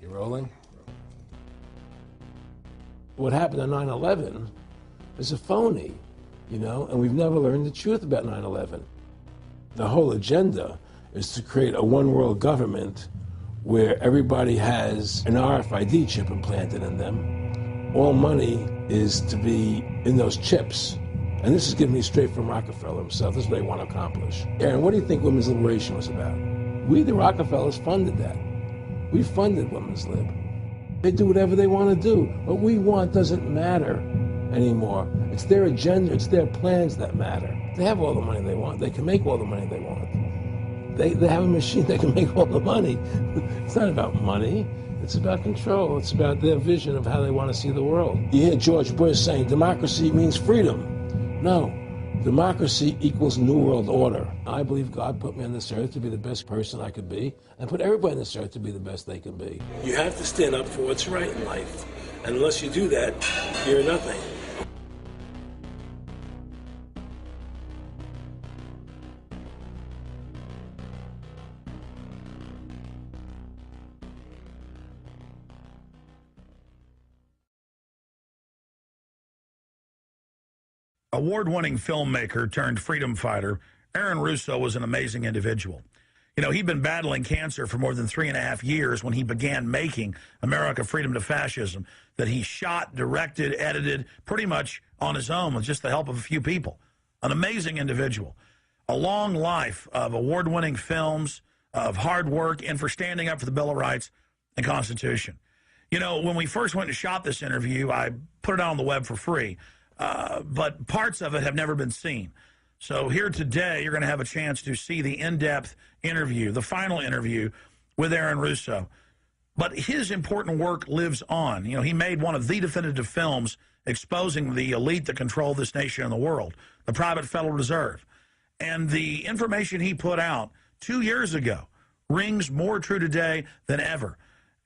You rolling? What happened on 9/11 is a phony, you know, and we've never learned the truth about 9/11. The whole agenda is to create a one-world government where everybody has an RFID chip implanted in them. All money is to be in those chips. And this is given me straight from Rockefeller himself. This is what they want to accomplish. Aaron, what do you think women's liberation was about? We, the Rockefellers, funded that. We funded women's lib. They do whatever they want to do. What we want doesn't matter anymore. It's their agenda, it's their plans that matter. They have all the money they want. They can make all the money they want. They have a machine that can make all the money. It's not about money. It's about control. It's about their vision of how they want to see the world. You hear George Bush saying democracy means freedom. No. Democracy equals New World Order. I believe God put me on this earth to be the best person I could be, and put everybody on this earth to be the best they can be. You have to stand up for what's right in life. And unless you do that, you're nothing. Award-winning filmmaker turned freedom fighter, Aaron Russo was an amazing individual. You know, he'd been battling cancer for more than 3.5 years when he began making America Freedom to Fascism, that he shot, directed, edited, pretty much on his own with just the help of a few people. An amazing individual. A long life of award-winning films, of hard work, and for standing up for the Bill of Rights and Constitution. You know, when we first went and shot this interview, I put it out on the web for free. But parts of it have never been seen. So here today, you're going to have a chance to see the in-depth interview, the final interview with Aaron Russo. But his important work lives on. You know, he made one of the definitive films exposing the elite that control this nation and the world, the private Federal Reserve. And the information he put out 2 years ago rings more true today than ever.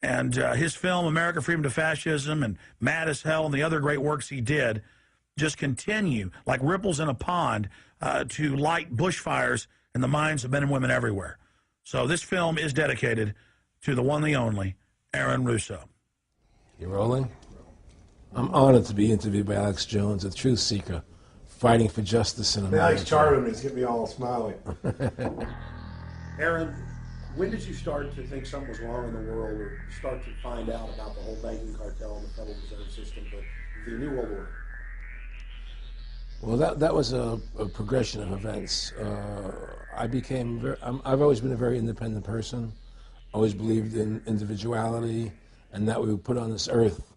And his film, America Freedom to Fascism, and Mad as Hell, and the other great works he did, just continue like ripples in a pond to light bushfires in the minds of men and women everywhere. So this film is dedicated to the one, the only, Aaron Russo. You rolling? I'm honored to be interviewed by Alex Jones, a truth seeker, fighting for justice in America. Alex charming me. It's getting me all smiley. Aaron, when did you start to think something was wrong in the world, or start to find out about the whole banking cartel and the Federal Reserve System, the New World Order? Well, that was a progression of events. I've always been a very independent person, always believed in individuality, and that we were put on this earth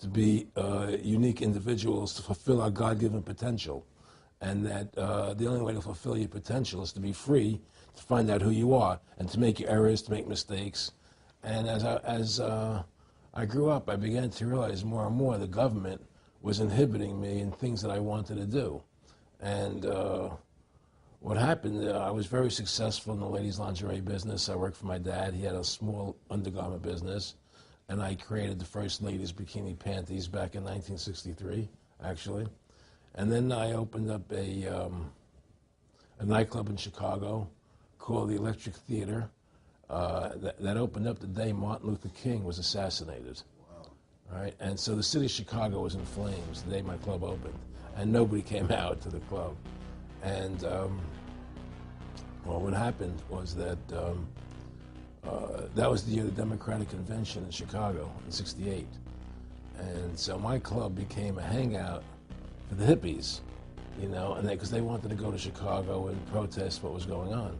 to be unique individuals to fulfill our God-given potential, and that the only way to fulfill your potential is to be free, to find out who you are, and to make your errors, to make mistakes. And as I grew up, I began to realize more and more the government was inhibiting me in things that I wanted to do. And what happened, I was very successful in the ladies' lingerie business. I worked for my dad. He had a small undergarment business, and I created the first ladies' bikini panties back in 1963, actually. And then I opened up a nightclub in Chicago called the Electric Theater that opened up the day Martin Luther King was assassinated. Right? And so the city of Chicago was in flames the day my club opened, and nobody came out to the club. And well, what happened was that that was the year of the Democratic Convention in Chicago in '68. And so my club became a hangout for the hippies, you know, and because they wanted to go to Chicago and protest what was going on.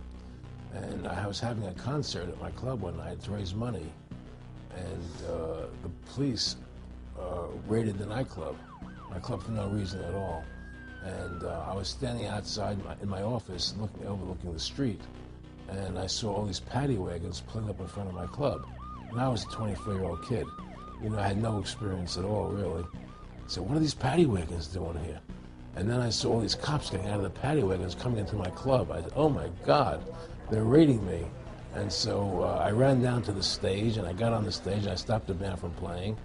And I was having a concert at my club one night to raise money. And the police raided the nightclub, my club, for no reason at all. And I was standing outside in my office, overlooking the street, and I saw all these paddy wagons pulling up in front of my club. And I was a 24-year-old kid. You know, I had no experience at all, really. So what are these paddy wagons doing here? And then I saw all these cops getting out of the paddy wagons coming into my club. I said, oh my God, they're raiding me. And so I ran down to the stage, and I got on the stage, and I stopped the band from playing,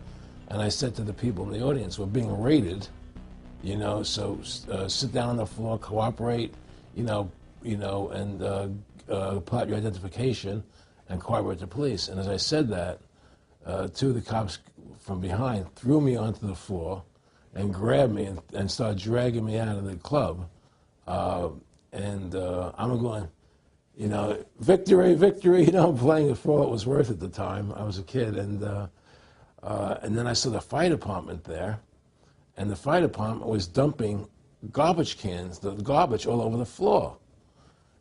and I said to the people in the audience, we're being raided, you know, so sit down on the floor, cooperate, and pull out your identification and cooperate with the police. And as I said that, two of the cops from behind threw me onto the floor and grabbed me and started dragging me out of the club. I'm going, you know, victory, victory, you know, I'm playing it for all it was worth at the time. I was a kid. And then I saw the fire department there, and the fire department was dumping garbage cans, the garbage all over the floor.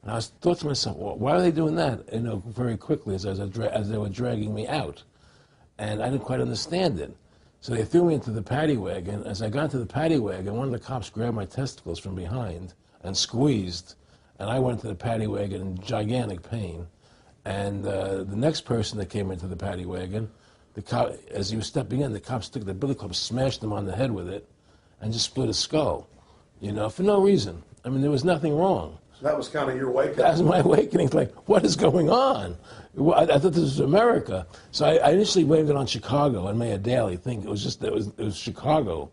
And I thought to myself, well, why are they doing that? You know, very quickly as they were dragging me out. And I didn't quite understand it. So they threw me into the paddy wagon. As I got into the paddy wagon, one of the cops grabbed my testicles from behind and squeezed, and I went into the paddy wagon in gigantic pain. And the next person that came into the paddy wagon, the cop, as he was stepping in, the cops took the billy club, smashed him on the head with it, and just split his skull, you know, for no reason. I mean, there was nothing wrong. So that was kind of your wake-up. That was my awakening. Like, what is going on? I thought this was America. So I initially blamed it on Chicago and made a daily thing. It was Chicago.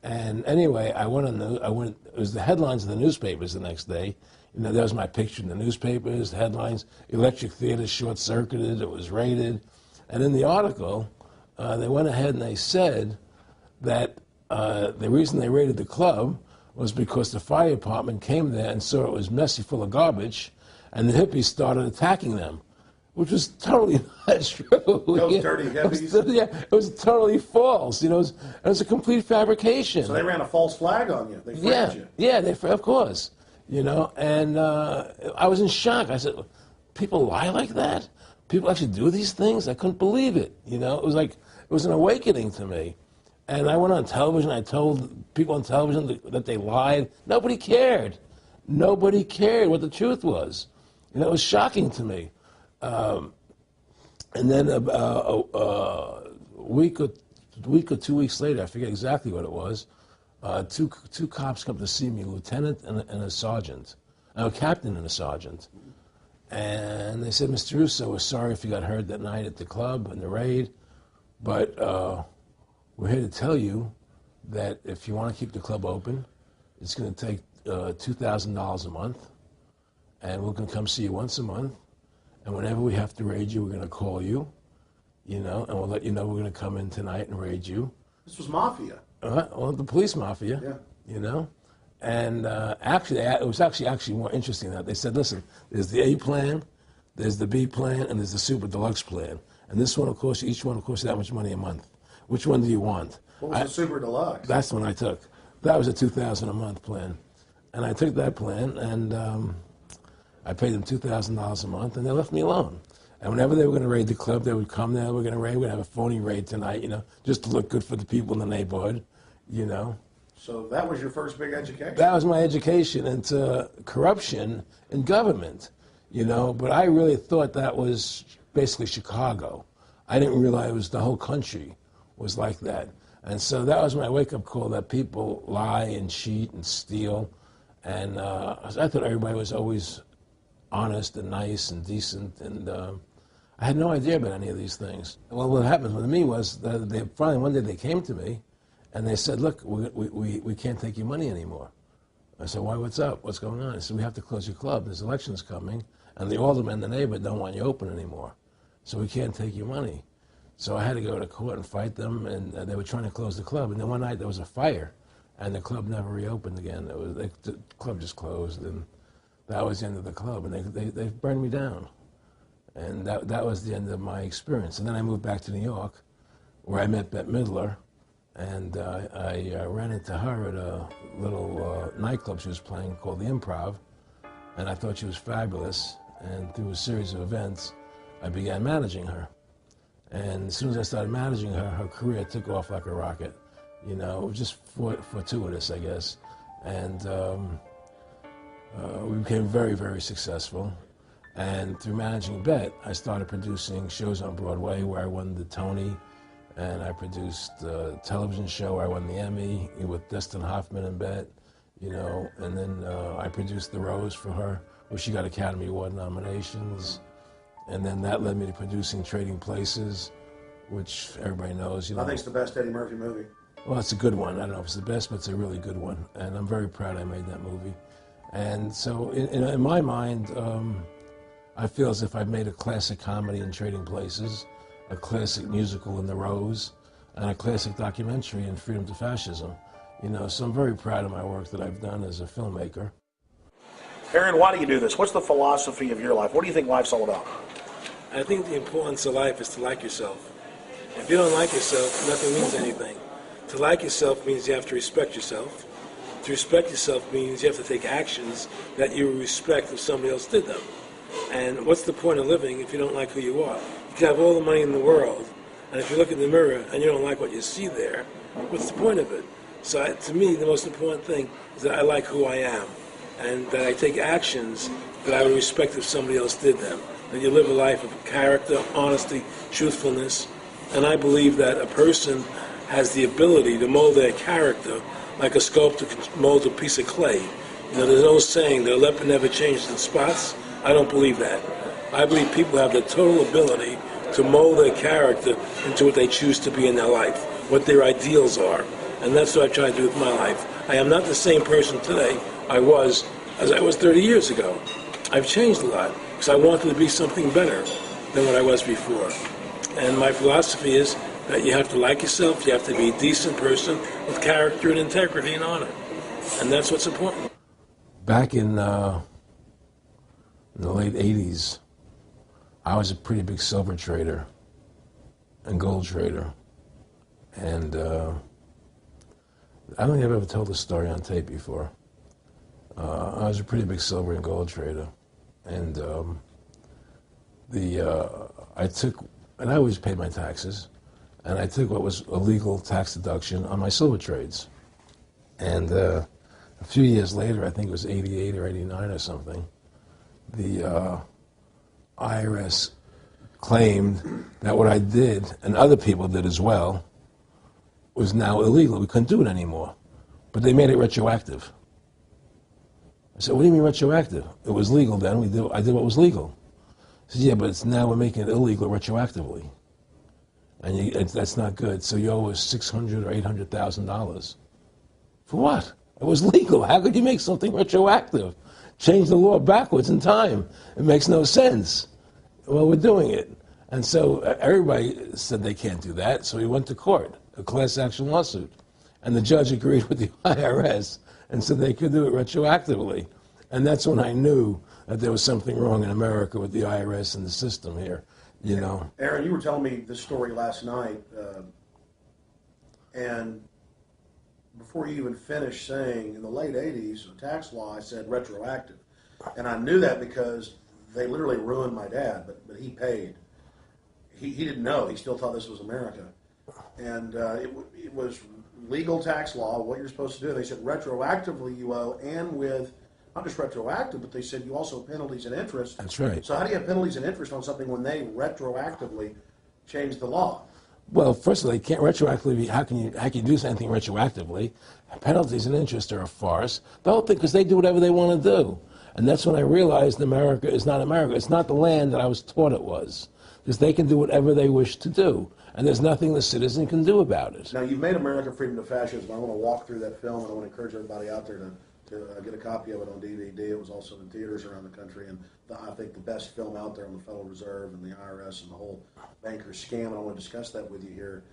And anyway, it was the headlines of the newspapers the next day. You know, there was my picture in the newspapers, the headlines, electric theater short-circuited, it was raided. And in the article, they went ahead and they said that the reason they raided the club was because the fire department came there and saw it was messy, full of garbage, and the hippies started attacking them, which was totally not true. Those dirty hippies? It was totally false. You know, it was a complete fabrication. So they ran a false flag on you. They framed you. Yeah, of course. You know, and I was in shock. I said, people lie like that? People actually do these things? I couldn't believe it. You know, it was an awakening to me. And I went on television. I told people on television that they lied. Nobody cared. Nobody cared what the truth was. You know, it was shocking to me. And then a week or 2 weeks later, I forget exactly what it was, two cops come to see me, a lieutenant and a sergeant, a captain and a sergeant. And they said, Mr. Russo, we're sorry if you got hurt that night at the club in the raid, but we're here to tell you that if you want to keep the club open, it's going to take $2,000 a month, and we're going to come see you once a month, and whenever we have to raid you, we're going to call you, you know, and we'll let you know we're going to come in tonight and raid you. This was mafia. Well, the police mafia, you know. And actually, it was actually more interesting than that. They said, listen, there's the A plan, there's the B plan, and there's the super deluxe plan. And this one, of course, each one, of course, that much money a month. Which one do you want? What was the super deluxe? That's the one I took. That was a $2,000 a month plan. And I took that plan, and I paid them $2,000 a month, and they left me alone. And whenever they were going to raid the club, they would come there, we're going to have a phony raid tonight, you know, just to look good for the people in the neighborhood, you know. So that was your first big education? That was my education into corruption in government, you know, but I really thought that was basically Chicago. I didn't realize it was the whole country was like that. And so that was my wake-up call, that people lie and cheat and steal. And I thought everybody was always honest and nice and decent. And I had no idea about any of these things. Well, what happened with me was that finally one day they came to me and they said, look, we can't take your money anymore. I said, why, what's up? What's going on? They said, we have to close your club. There's elections coming, and the aldermen in the neighborhood don't want you open anymore. So we can't take your money. So I had to go to court and fight them, and they were trying to close the club. And then one night there was a fire, and the club never reopened again. The club just closed, and that was the end of the club. And they burned me down. And that was the end of my experience. And then I moved back to New York, where I met Bette Midler, and I ran into her at a little nightclub she was playing called The Improv, and I thought she was fabulous. And through a series of events, I began managing her. And as soon as I started managing her, her career took off like a rocket. You know, it was just fortuitous, I guess. And we became very, very successful. And through managing Bette, I started producing shows on Broadway where I won the Tony, and I produced a television show where I won the Emmy with Dustin Hoffman and Bette, you know, and then I produced The Rose for her, where she got Academy Award nominations. And then that led me to producing Trading Places, which everybody knows. You know, I think it's the best Eddie Murphy movie. Well, it's a good one. I don't know if it's the best, but it's a really good one. And I'm very proud I made that movie. And so in my mind, I feel as if I've made a classic comedy in Trading Places. a classic musical in The Rose, and a classic documentary in Freedom to Fascism. You know, so I'm very proud of my work that I've done as a filmmaker. Aaron, why do you do this? What's the philosophy of your life? What do you think life's all about? I think the importance of life is to like yourself. If you don't like yourself, nothing means anything. To like yourself means you have to respect yourself. To respect yourself means you have to take actions that you respect if somebody else did them. And what's the point of living if you don't like who you are? You can have all the money in the world, and if you look in the mirror and you don't like what you see there, what's the point of it? So to me, the most important thing is that I like who I am, and that I take actions that I would respect if somebody else did them. That you live a life of character, honesty, truthfulness, and I believe that a person has the ability to mold their character like a sculptor can mold a piece of clay. You know, there's no saying the leopard never changes in spots. I don't believe that. I believe people have the total ability to mold their character into what they choose to be in their life, what their ideals are. And that's what I try to do with my life. I am not the same person today I was as I was 30 years ago. I've changed a lot because I wanted to be something better than what I was before. And my philosophy is that you have to like yourself, you have to be a decent person with character and integrity and honor. And that's what's important. Back in the late 80s, I was a pretty big silver trader and gold trader. And I don't think I've ever told this story on tape before. I was a pretty big silver and gold trader. And I always paid my taxes. And I took what was a legal tax deduction on my silver trades. And a few years later, I think it was 88 or 89 or something, the IRS claimed that what I did, and other people did as well, was now illegal. We couldn't do it anymore. But they made it retroactive. I said, what do you mean retroactive? It was legal then. I did what was legal. I said, yeah, but now we're making it illegal retroactively. And that's not good. So you owe us $600,000 or $800,000. For what? It was legal. How could you make something retroactive? Change the law backwards in time. It makes no sense. Well, we're doing it. And so everybody said they can't do that. So we went to court, a class action lawsuit. And the judge agreed with the IRS and said they could do it retroactively. And that's when I knew that there was something wrong in America with the IRS and the system here. You know, Aaron, you were telling me this story last night, and before you even finished saying, in the late 80s, the tax law, I said retroactive. And I knew that because they literally ruined my dad, but he paid. He didn't know. He still thought this was America. And it was legal tax law, what you're supposed to do. They said retroactively you owe, and with not just retroactive, but they said you also have penalties and interest. That's right. So how do you have penalties and interest on something when they retroactively change the law? Well, first of all, you can't retroactively. How can you do anything retroactively? Penalties and interest are a farce. The whole thing, because they do whatever they want to do. And that's when I realized America is not America. It's not the land that I was taught it was. Because they can do whatever they wish to do. And there's nothing the citizen can do about it. Now, you've made America Freedom to Fascism. I want to walk through that film, and I want to encourage everybody out there to get a copy of it on DVD. It was also in theaters around the country, and I think the best film out there on the Federal Reserve and the IRS and the whole banker scam, and I want to discuss that with you here.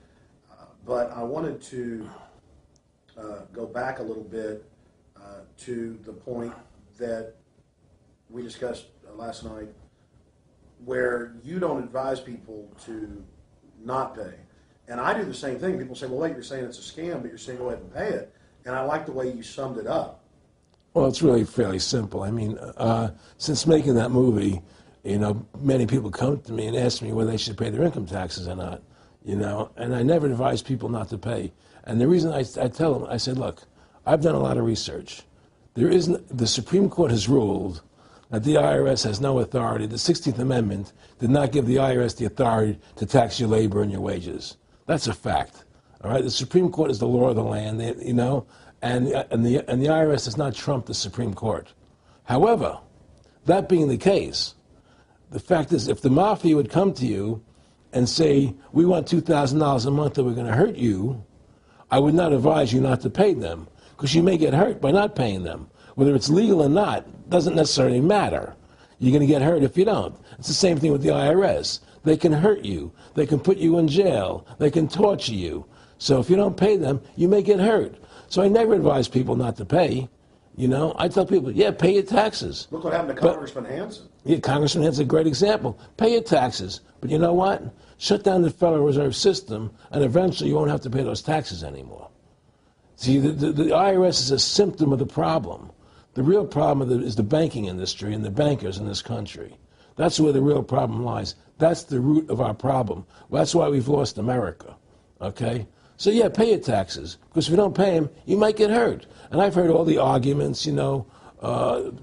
But I wanted to go back a little bit to the point that we discussed last night, where you don't advise people to not pay. And I do the same thing. People say, well, wait, you're saying it's a scam, but you're saying go ahead and pay it. And I like the way you summed it up. Well, it's really fairly simple. I mean, since making that movie, you know, many people come to me and ask me whether they should pay their income taxes or not, you know, and I never advise people not to pay. And the reason I tell them, I said, look, I've done a lot of research. The Supreme Court has ruled that the IRS has no authority. The 16th Amendment did not give the IRS the authority to tax your labor and your wages. That's a fact. All right, the Supreme Court is the law of the land, you know, and the IRS does not trump the Supreme Court. However, that being the case, the fact is, if the mafia would come to you and say, we want $2,000 a month or we're going to hurt you, I would not advise you not to pay them, because you may get hurt by not paying them. Whether it's legal or not doesn't necessarily matter. You're going to get hurt if you don't. It's the same thing with the IRS. They can hurt you. They can put you in jail. They can torture you. So if you don't pay them, you may get hurt. So I never advise people not to pay. You know, I tell people, yeah, pay your taxes. Look what happened to Congressman Hansen. Yeah, Congressman Hansen's a great example. Pay your taxes. But you know what? Shut down the Federal Reserve System, and eventually you won't have to pay those taxes anymore. See, the IRS is a symptom of the problem. The real problem is the banking industry and the bankers in this country. That's where the real problem lies. That's the root of our problem. That's why we've lost America, okay? So, yeah, pay your taxes, because if you don't pay them, you might get hurt. And I've heard all the arguments, you know,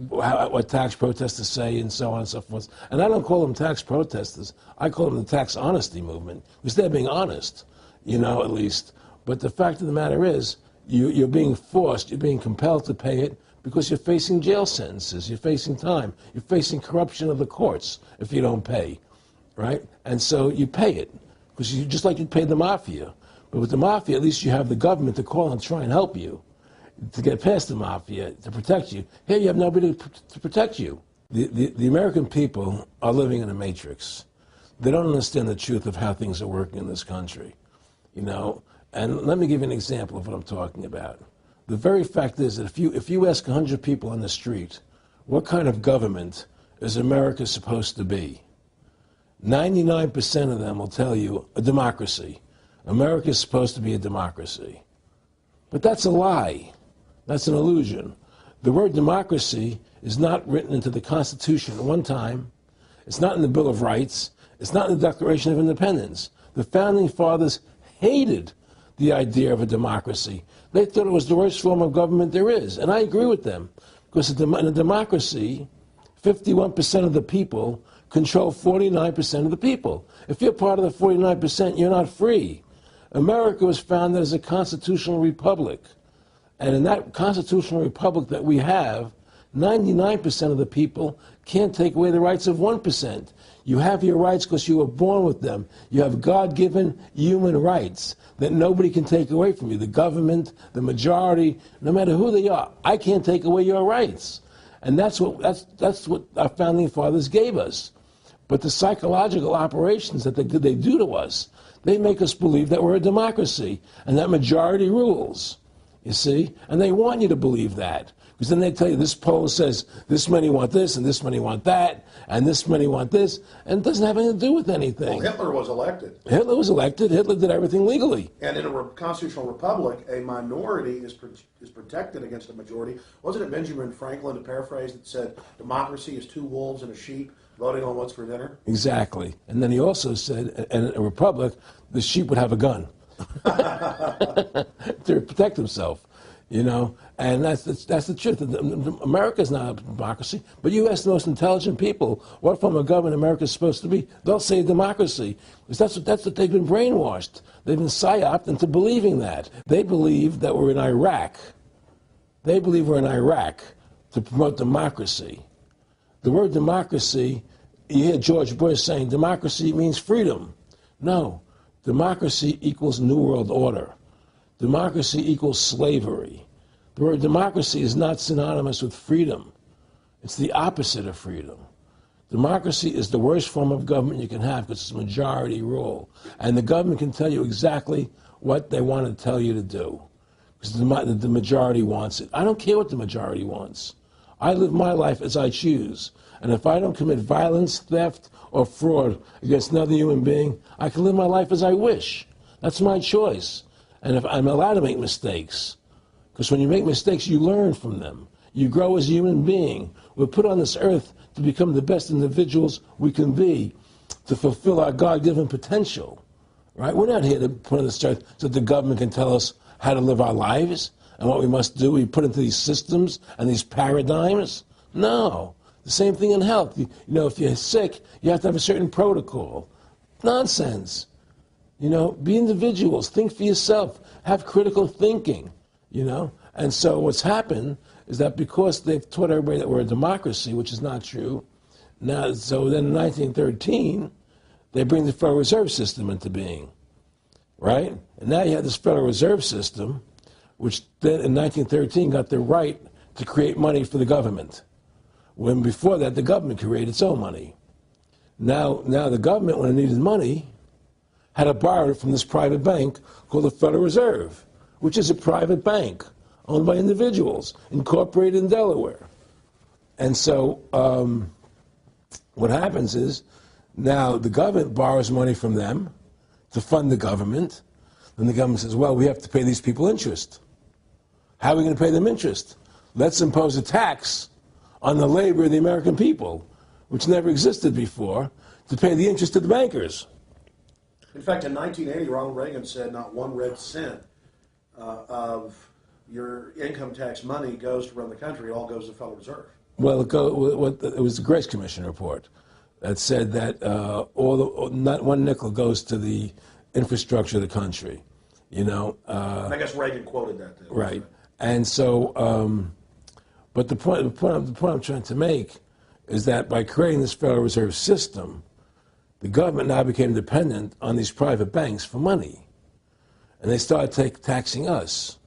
what tax protesters say and so on and so forth. And I don't call them tax protesters. I call them the tax honesty movement, because they're being honest, you know, at least. But the fact of the matter is, you're being forced, you're being compelled to pay it, because you're facing jail sentences, you're facing time, you're facing corruption of the courts if you don't pay, right? And so you pay it, because you just like you pay the mafia. But with the mafia, at least you have the government to call and try and help you to get past the mafia, to protect you. Here you have nobody to protect you. The American people are living in a matrix. They don't understand the truth of how things are working in this country, you know? And let me give you an example of what I'm talking about. The very fact is that if you ask 100 people on the street, what kind of government is America supposed to be? 99% of them will tell you a democracy. America is supposed to be a democracy. But that's a lie. That's an illusion. The word democracy is not written into the Constitution at one time. It's not in the Bill of Rights. It's not in the Declaration of Independence. The Founding Fathers hated the idea of a democracy. They thought it was the worst form of government there is. And I agree with them. Because in a democracy, 51% of the people control 49% of the people. If you're part of the 49%, you're not free. America was founded as a constitutional republic. And in that constitutional republic that we have, 99% of the people can't take away the rights of 1%. You have your rights because you were born with them. You have God-given human rights that nobody can take away from you. The government, the majority, no matter who they are, I can't take away your rights. And that's what our founding fathers gave us. But the psychological operations that they do to us, they make us believe that we're a democracy and that majority rules, you see? And they want you to believe that. Because then they tell you this poll says this many want this and this many want that and this many want this, and it doesn't have anything to do with anything. Well, Hitler was elected. Hitler was elected. Hitler did everything legally. And in a constitutional republic, a minority is protected against a majority. Wasn't it Benjamin Franklin, to paraphrase, that said democracy is two wolves and a sheep voting on what's for dinner? Exactly. And then he also said, in a republic, the sheep would have a gun to protect himself, you know. And that's the truth. America's not a democracy, but you ask the most intelligent people what form of government America is supposed to be, they'll say democracy. Because that's what they've been brainwashed. They've been psyoped into believing that. They believe that we're in Iraq. They believe we're in Iraq to promote democracy. The word democracy, you hear George Bush saying democracy means freedom. No, democracy equals New World Order. Democracy equals slavery. The word democracy is not synonymous with freedom. It's the opposite of freedom. Democracy is the worst form of government you can have because it's majority rule. And the government can tell you exactly what they want to tell you to do because the majority wants it. I don't care what the majority wants. I live my life as I choose. And if I don't commit violence, theft, or fraud against another human being, I can live my life as I wish. That's my choice. And if I'm allowed to make mistakes, because when you make mistakes, you learn from them. You grow as a human being. We're put on this earth to become the best individuals we can be, to fulfill our God-given potential, right? We're not here to put on this earth so that the government can tell us how to live our lives and what we must do. We put into these systems and these paradigms. No. The same thing in health. You know, if you're sick, you have to have a certain protocol. Nonsense. You know, be individuals. Think for yourself. Have critical thinking, you know. And so what's happened is that because they've taught everybody that we're a democracy, which is not true, now, so then in 1913, they bring the Federal Reserve System into being, right? And now you have this Federal Reserve System, which then in 1913 got the right to create money for the government. When before that, the government created its own money. Now the government, when it needed money, had to borrow it from this private bank called the Federal Reserve, which is a private bank owned by individuals, incorporated in Delaware. And so what happens is now the government borrows money from them to fund the government. Then the government says, well, we have to pay these people interest. How are we going to pay them interest? Let's impose a tax on the labor of the American people, which never existed before, to pay the interest to the bankers. In fact, in 1980, Ronald Reagan said not 1 red cent of your income tax money goes to run the country. It all goes to the Federal Reserve. Well, it was the Grace Commission report that said that not one nickel goes to the infrastructure of the country. And I guess Reagan quoted that. Too. Right. And so, but the point I'm trying to make is that by creating this Federal Reserve System, the government now became dependent on these private banks for money. And they started taxing us,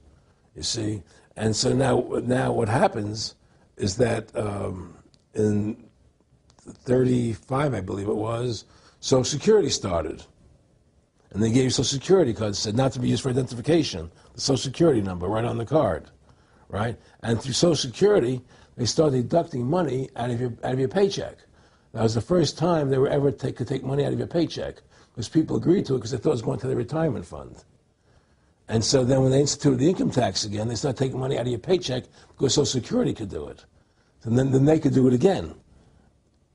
you see. And so now what happens is that in 35, I believe it was, Social Security started. And they gave Social Security cards, said not to be used for identification, the Social Security number right on the card, right? And through Social Security, they started deducting money out of your paycheck. That was the first time they were ever could take money out of your paycheck, because people agreed to it because they thought it was going to their retirement fund. And so then when they instituted the income tax again, they started taking money out of your paycheck because Social Security could do it. And then they could do it again.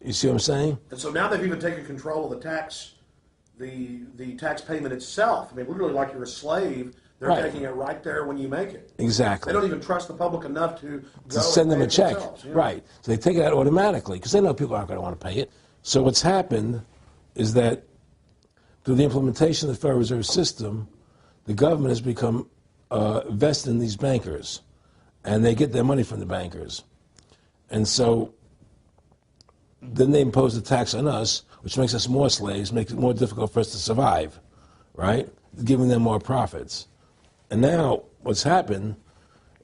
You see what I'm saying? And so now they've even taken control of the tax payment itself. I mean, literally like you're a slave. They're taking it right there when you make it. Exactly. They don't even trust the public enough to send them a check. Yeah. Right. So they take it out automatically because they know people aren't going to want to pay it. So what's happened is that through the implementation of the Federal Reserve System, the government has become vested in these bankers, and they get their money from the bankers. And so then they impose a tax on us, which makes us more slaves, makes it more difficult for us to survive, right? Giving them more profits. And now what's happened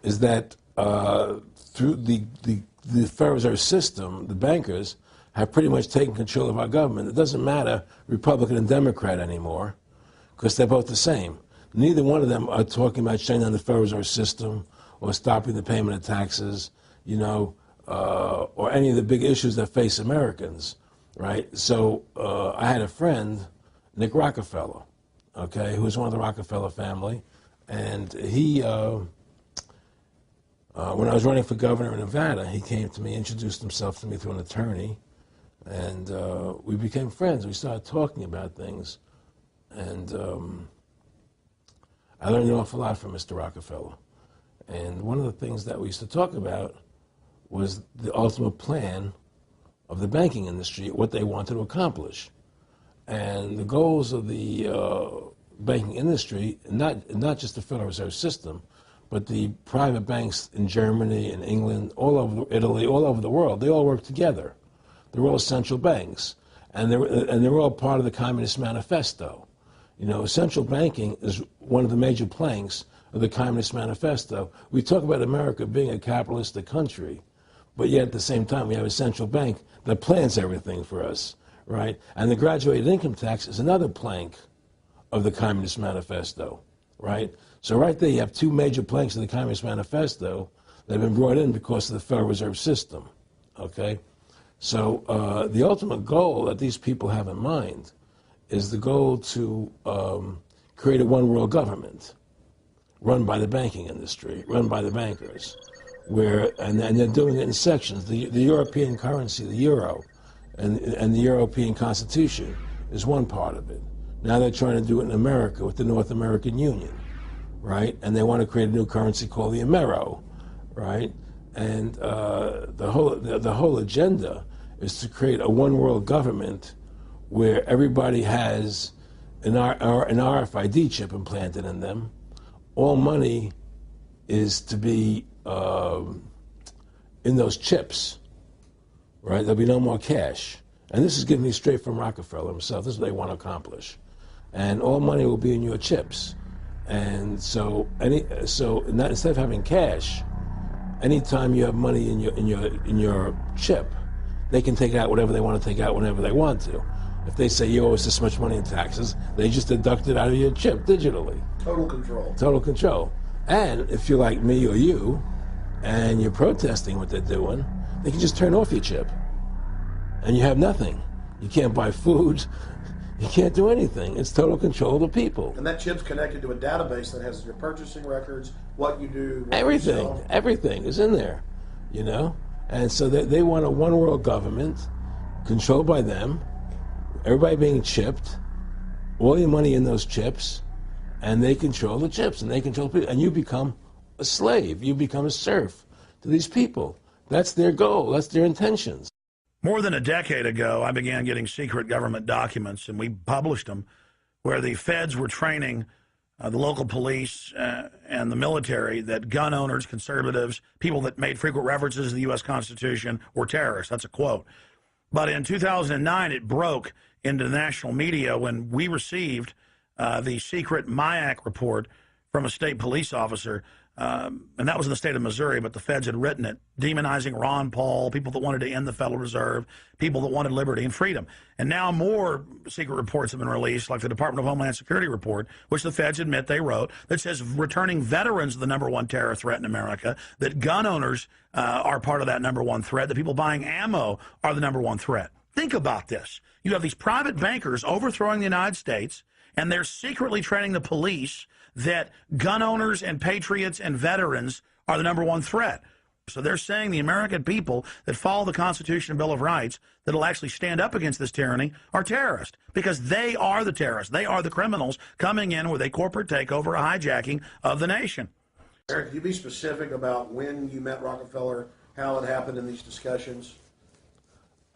is that through the Federal Reserve System, the bankers have pretty much taken control of our government. It doesn't matter Republican and Democrat anymore, because they're both the same. Neither one of them are talking about shutting down the Federal Reserve System or stopping the payment of taxes, or any of the big issues that face Americans, right? So I had a friend, Nick Rockefeller, okay, who was one of the Rockefeller family, and he, when I was running for governor in Nevada, he came to me, introduced himself to me through an attorney, and we became friends. We started talking about things, and I learned an awful lot from Mr. Rockefeller. And one of the things that we used to talk about was the ultimate plan of the banking industry, what they wanted to accomplish. And the goals of the banking industry, not just the Federal Reserve System, but the private banks in Germany and England, all over Italy, all over the world, they all work together. They're all central banks, and they're all part of the Communist Manifesto. Central banking is one of the major planks of the Communist Manifesto. We talk about America being a capitalistic country, but yet at the same time we have a central bank that plans everything for us, right? And the graduated income tax is another plank of the Communist Manifesto, right? So right there you have two major planks of the Communist Manifesto that have been brought in because of the Federal Reserve System, okay? So the ultimate goal that these people have in mind is the goal to create a one-world government run by the banking industry, run by the bankers, and they're doing it in sections. The European currency, the euro, and the European Constitution is one part of it. Now they're trying to do it in America with the North American Union, right? And they want to create a new currency called the Amero, right? And the whole agenda is to create a one-world government where everybody has an RFID chip implanted in them. All money is to be in those chips, right? There'll be no more cash. And this is given me straight from Rockefeller himself. This is what they want to accomplish. And all money will be in your chips. And so instead of having cash, anytime you have money in your chip, they can take out whatever they want to take out whenever they want to. If they say you owe us this much money in taxes, they just deduct it out of your chip digitally. Total control. Total control. And if you're like me or you, and you're protesting what they're doing, they can just turn off your chip. And you have nothing. You can't buy food. You can't do anything. It's total control of the people. And that chip's connected to a database that has your purchasing records, what you do, what Everything. you sell. Everything is in there, you know? And so they want a one world government controlled by them, everybody being chipped, all your money in those chips, and they control the chips, and they control people, and you become a slave. You become a serf to these people. That's their goal. That's their intentions. More than a decade ago, I began getting secret government documents, and we published them, where the feds were training the local police and the military that gun owners, conservatives, people that made frequent references to the U.S. Constitution were terrorists. That's a quote. But in 2009, it broke into the national media when we received the secret MIAC report from a state police officer, and that was in the state of Missouri, but the feds had written it, demonizing Ron Paul, people that wanted to end the Federal Reserve, people that wanted liberty and freedom. And now more secret reports have been released, like the Department of Homeland Security report, which the feds admit they wrote, that says returning veterans are the #1 terror threat in America, that gun owners are part of that #1 threat, that people buying ammo are the #1 threat. Think about this. You have these private bankers overthrowing the United States, and they're secretly training the police that gun owners and patriots and veterans are the #1 threat. So they're saying the American people that follow the Constitution and Bill of Rights that'll actually stand up against this tyranny are terrorists, because they are the terrorists. They are the criminals coming in with a corporate takeover, a hijacking of the nation. Eric, can you be specific about when you met Rockefeller, how it happened in these discussions?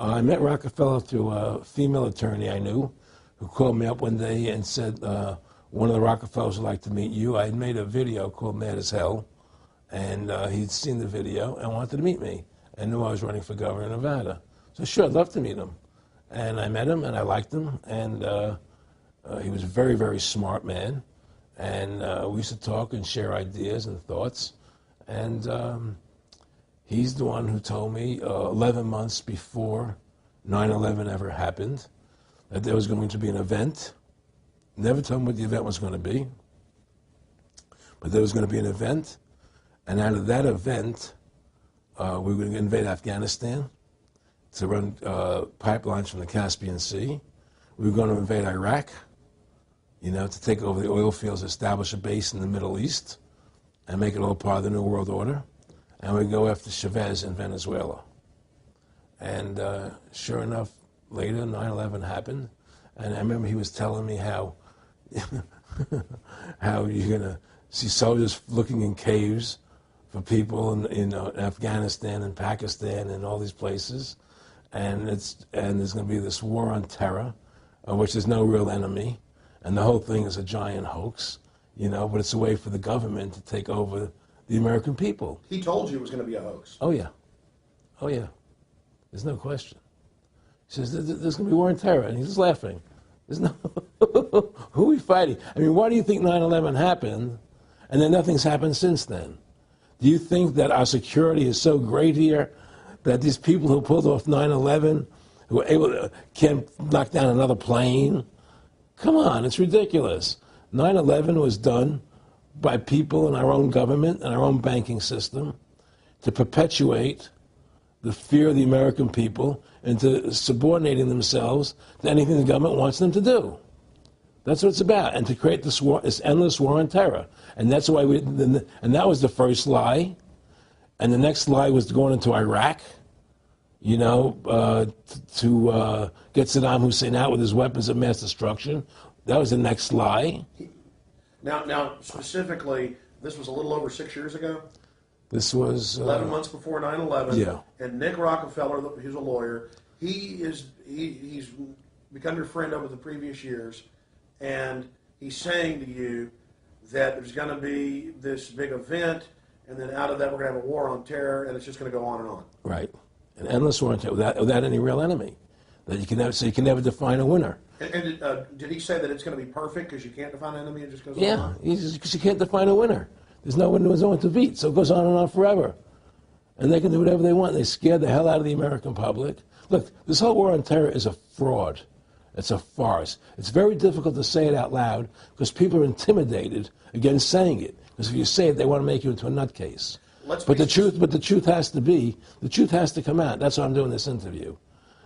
I met Rockefeller through a female attorney I knew who called me up one day and said, one of the Rockefellers would like to meet you. I had made a video called Mad as Hell, and he'd seen the video and wanted to meet me and knew I was running for governor of Nevada. So sure, I'd love to meet him. And I met him, and I liked him, and he was a very, very smart man. And we used to talk and share ideas and thoughts. And he's the one who told me 11 months before 9/11 ever happened that there was going to be an event. Never told me what the event was going to be, but there was going to be an event, and out of that event, we were going to invade Afghanistan to run pipelines from the Caspian Sea. We were going to invade Iraq, you know, to take over the oil fields, establish a base in the Middle East, and make it all part of the New World Order. And we'd go after Chavez in Venezuela. And sure enough, later, 9/11 happened, and I remember he was telling me how how you're going to see soldiers looking in caves for people in Afghanistan and Pakistan and all these places, and there's going to be this war on terror, which there's no real enemy, and the whole thing is a giant hoax, you know, but it's a way for the government to take over the American people. He told you it was going to be a hoax. Oh, yeah. Oh, yeah. There's no question. He says, there's going to be war on terror, and he's just laughing. There's no, who are we fighting? I mean, why do you think 9/11 happened, and then nothing's happened since then? Do you think that our security is so great here that these people who pulled off 9/11, who were able to, can't knock down another plane? Come on, it's ridiculous. 9/11 was done by people in our own government and our own banking system to perpetuate the fear of the American people into subordinating themselves to anything the government wants them to do. That's what it's about, and to create this war, this endless war on terror. And that's why and that was the first lie. And the next lie was going into Iraq, you know, to get Saddam Hussein out with his weapons of mass destruction. That was the next lie. Now, specifically, this was a little over 6 years ago? This was 11 months before 9/11. Yeah. And Nick Rockefeller, who's a lawyer, he's become your friend over the previous years, and he's saying to you that there's going to be this big event, and then out of that we're going to have a war on terror, and it's just going to go on and on. Right, an endless war on terror without any real enemy. That you can never, so you can never define a winner. And did he say that it's going to be perfect because you can't define an enemy? It just goes on? Yeah, because you can't define a winner. There's no one to beat, so it goes on and on forever. and they can do whatever they want. They scare the hell out of the American public. Look, this whole war on terror is a fraud. It's a farce. It's very difficult to say it out loud because people are intimidated against saying it. Because if you say it, they want to make you into a nutcase. But the truth has to come out. That's why I'm doing this interview.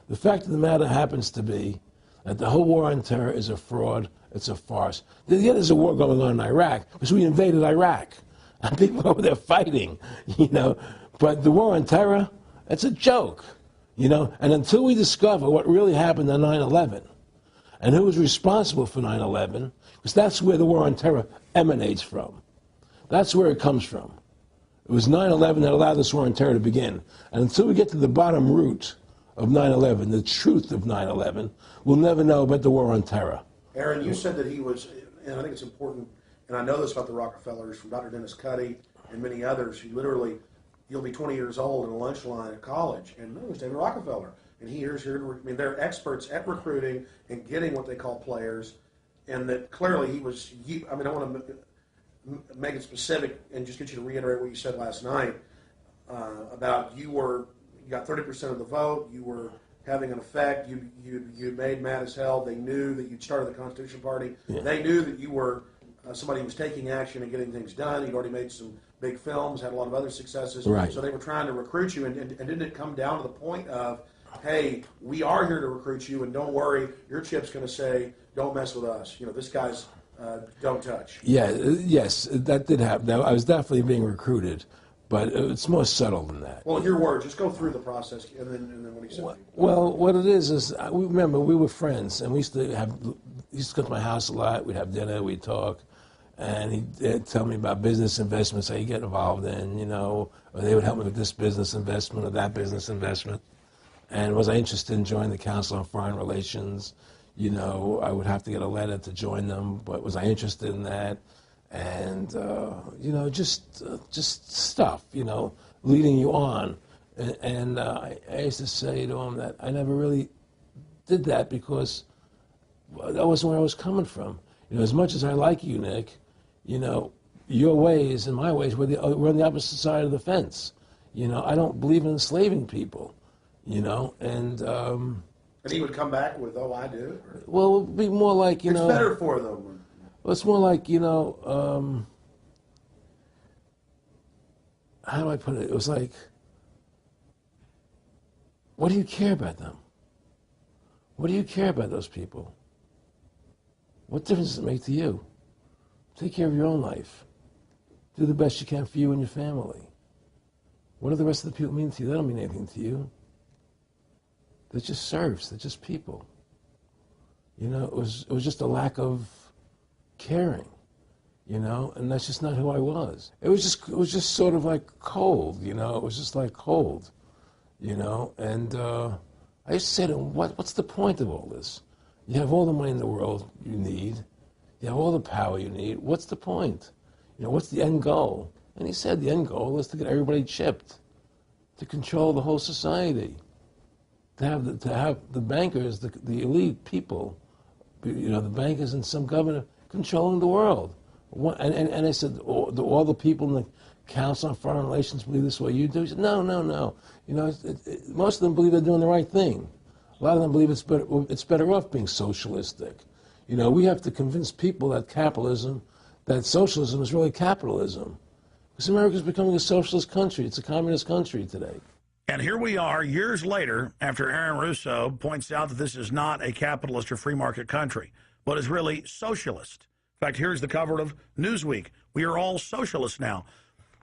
The fact of the matter happens to be that the whole war on terror is a fraud. It's a farce. Yeah, there's a war going on in Iraq because we invaded Iraq. And people over there fighting, you know. But the war on terror, it's a joke, you know. And until we discover what really happened on 9/11 and who was responsible for 9/11, because that's where the war on terror emanates from. That's where it comes from. It was 9/11 that allowed this war on terror to begin. And until we get to the bottom root of 9/11, the truth of 9/11, we'll never know about the war on terror. Aaron, you said that he was, and I think it's important, and I know this about the Rockefellers from Dr. Dennis Cuddy and many others. You'll be 20 years old in a lunch line at college, and no, it was David Rockefeller. And they're experts at recruiting and getting what they call players, and that clearly he was, I want to make it specific and just get you to reiterate what you said last night about you got 30% of the vote, you were having an effect, you made mad as hell. They knew that you'd started the Constitution Party. Yeah. They knew that you were somebody who was taking action and getting things done. You'd already made some big films, had a lot of other successes. Right. So they were trying to recruit you, and didn't it come down to the point of, hey, we are here to recruit you, and don't worry, your chip's going to say, don't mess with us. You know, this guy's don't touch. Yeah, yes, that did happen. I was definitely being recruited, but it's more subtle than that. Well, in your words, just go through the process, and then what he said. Well, what it is remember, we were friends, and he used to come to my house a lot. We'd have dinner, we'd talk, and he'd tell me about business investments that he'd get involved in, you know, or they would help me with this business investment or that business investment. And was I interested in joining the Council on Foreign Relations? You know, I would have to get a letter to join them, but was I interested in that? And, you know, just stuff, you know, leading you on. And I used to say to him that I never really did that because that wasn't where I was coming from. You know, as much as I like you, Nick, you know, your ways and my ways, we're on the opposite side of the fence. You know, I don't believe in enslaving people, you know, and he would come back with, oh, I do? Or? Well, it would be more like, you know. It's better for them. Well, it's more like, you know, how do I put it? It was like, what do you care about them? What do you care about those people? What difference does it make to you? Take care of your own life. Do the best you can for you and your family. What do the rest of the people mean to you? They don't mean anything to you. They're just serfs. They're just people. You know, it was just a lack of caring, you know, and that's just not who I was. It was just sort of like cold, you know. It was just like cold, you know. And I used to say to him, what's the point of all this? You have all the money in the world you need. You have all the power you need. What's the point? You know, what's the end goal? And he said the end goal is to get everybody chipped, to control the whole society. To have the bankers, the elite people, you know, the bankers and some governor controlling the world. And I said, all the people in the Council on Foreign Relations believe this way you do? He said, no. You know, most of them believe they're doing the right thing. A lot of them believe it's better off being socialistic. You know, we have to convince people that socialism is really capitalism. Because America's becoming a socialist country. It's a communist country today. And here we are years later after Aaron Russo points out that this is not a capitalist or free market country, but is really socialist. In fact, here's the cover of Newsweek. We are all socialists now.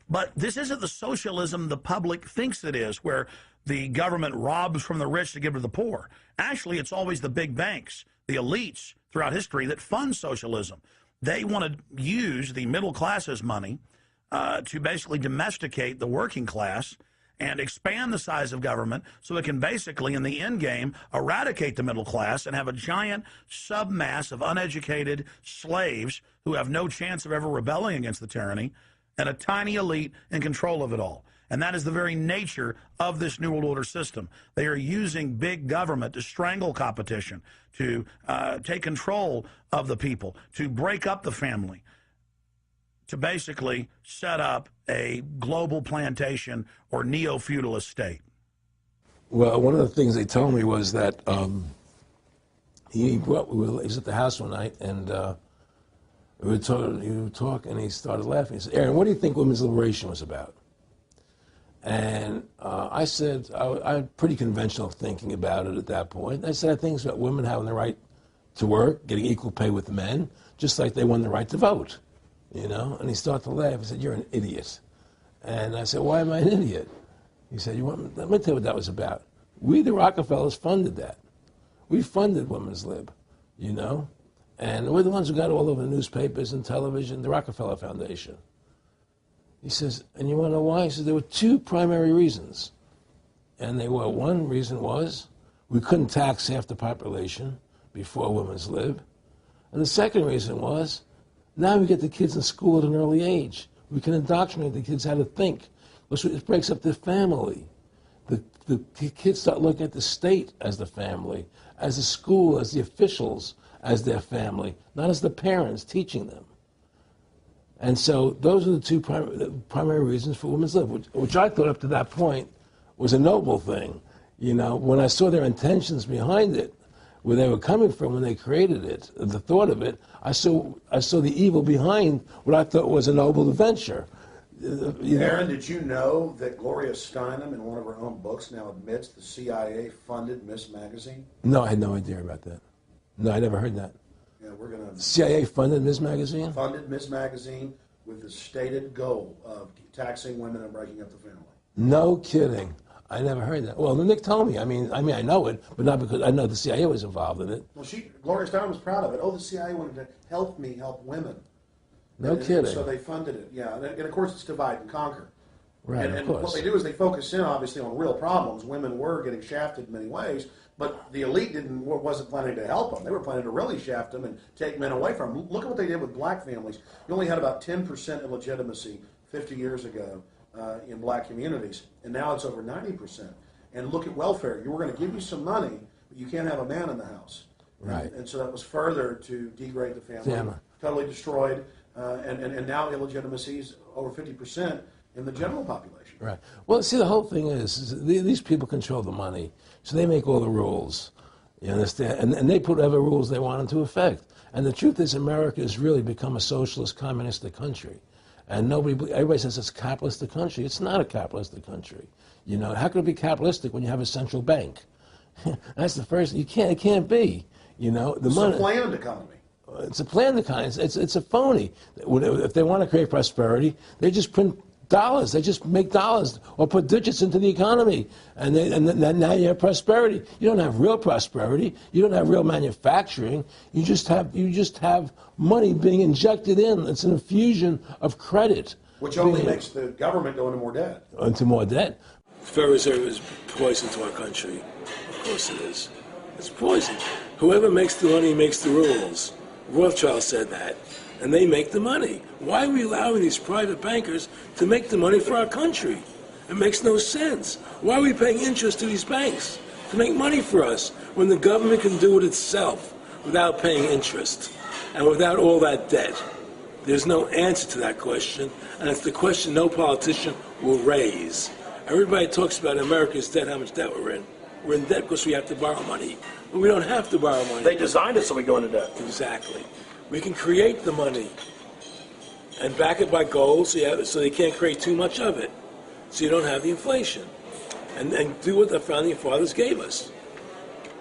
But this isn't the socialism the public thinks it is, where the government robs from the rich to give to the poor. Actually, it's always the big banks, the elites throughout history that fund socialism. They want to use the middle class's money to basically domesticate the working class and expand the size of government so it can basically, in the end game, eradicate the middle class and have a giant submass of uneducated slaves who have no chance of ever rebelling against the tyranny, and a tiny elite in control of it all. And that is the very nature of this New World Order system. They are using big government to strangle competition, to take control of the people, to break up the family, to basically set up a global plantation or neo-feudalist state? Well, one of the things they told me was that he was at the house one night, and we were talking, and he started laughing. He said, "Aaron, what do you think women's liberation was about?" And I said, I had pretty conventional thinking about it at that point. I said, I think it's about women having the right to work, getting equal pay with men, just like they won the right to vote, you know? And he started to laugh. He said, "You're an idiot." And I said, "Why am I an idiot?" He said, let me tell you what that was about. We, the Rockefellers, funded that. We funded women's lib, you know? And we're the ones who got all over the newspapers and television, the Rockefeller Foundation. He says, and you want to know why? He says, there were two primary reasons. And they were, one reason was we couldn't tax half the population before women's lib. And the second reason was, now we get the kids in school at an early age. We can indoctrinate the kids how to think. It breaks up the family. The kids start looking at the state as the family, as the school, as the officials, as their family, not as the parents teaching them. And so those are the two primary reasons for women's lib, which I thought up to that point was a noble thing. You know, when I saw their intentions behind it, where they were coming from when they created it, the thought of it, I saw the evil behind what I thought was a noble venture. Aaron, did you know that Gloria Steinem, in one of her own books, now admits the CIA funded Miss Magazine? No, I had no idea about that. No, I never heard that. Yeah, we're going to... CIA funded Miss Magazine? Funded Miss Magazine with the stated goal of taxing women and breaking up the family. No kidding. I never heard that. Well, Nick told me. I mean, I know it, but not because I know the CIA was involved in it. Well, Gloria Steinem was proud of it. Oh, the CIA wanted to help women. No kidding. So they funded it, yeah. And of course, it's divide and conquer. Right, and of course. What they do is they focus in, obviously, on real problems. Women were getting shafted in many ways, but the elite wasn't planning to help them. They were planning to really shaft them and take men away from them. Look at what they did with black families. You only had about 10% illegitimacy 50 years ago in black communities, and now it's over 90%. And look at welfare. You were going to give you some money, but you can't have a man in the house. Right. And so that was further to degrade the family. Totally destroyed. And now illegitimacy is over 50% in the general population. Right. Well, see, the whole thing is these people control the money, so they make all the rules. You understand? And they put whatever rules they want into effect. And the truth is, America has really become a socialist, communistic country. And everybody says it's a capitalistic country. It's not a capitalistic country. You know, how could it be capitalistic when you have a central bank? That's the first. It can't be. You know, it's a planned economy. It's a planned economy. It's a phony. If they want to create prosperity, they just print dollars. They just make dollars or put digits into the economy, and now you have prosperity. You don't have real prosperity. You don't have real manufacturing. You just have money being injected in. It's an infusion of credit, which only makes the government go into more debt. Into more debt. The Federal Reserve is poison to our country. Of course it is. It's poison. Whoever makes the money makes the rules. Rothschild said that, and they make the money. Why are we allowing these private bankers to make the money for our country? It makes no sense. Why are we paying interest to these banks to make money for us when the government can do it itself without paying interest and without all that debt? There's no answer to that question, and it's the question no politician will raise. Everybody talks about America's debt, how much debt we're in. We're in debt because we have to borrow money. But we don't have to borrow money. They designed it so we go into debt. Exactly. We can create the money and back it by gold so they can't create too much of it. So you don't have the inflation. And do what the founding fathers gave us.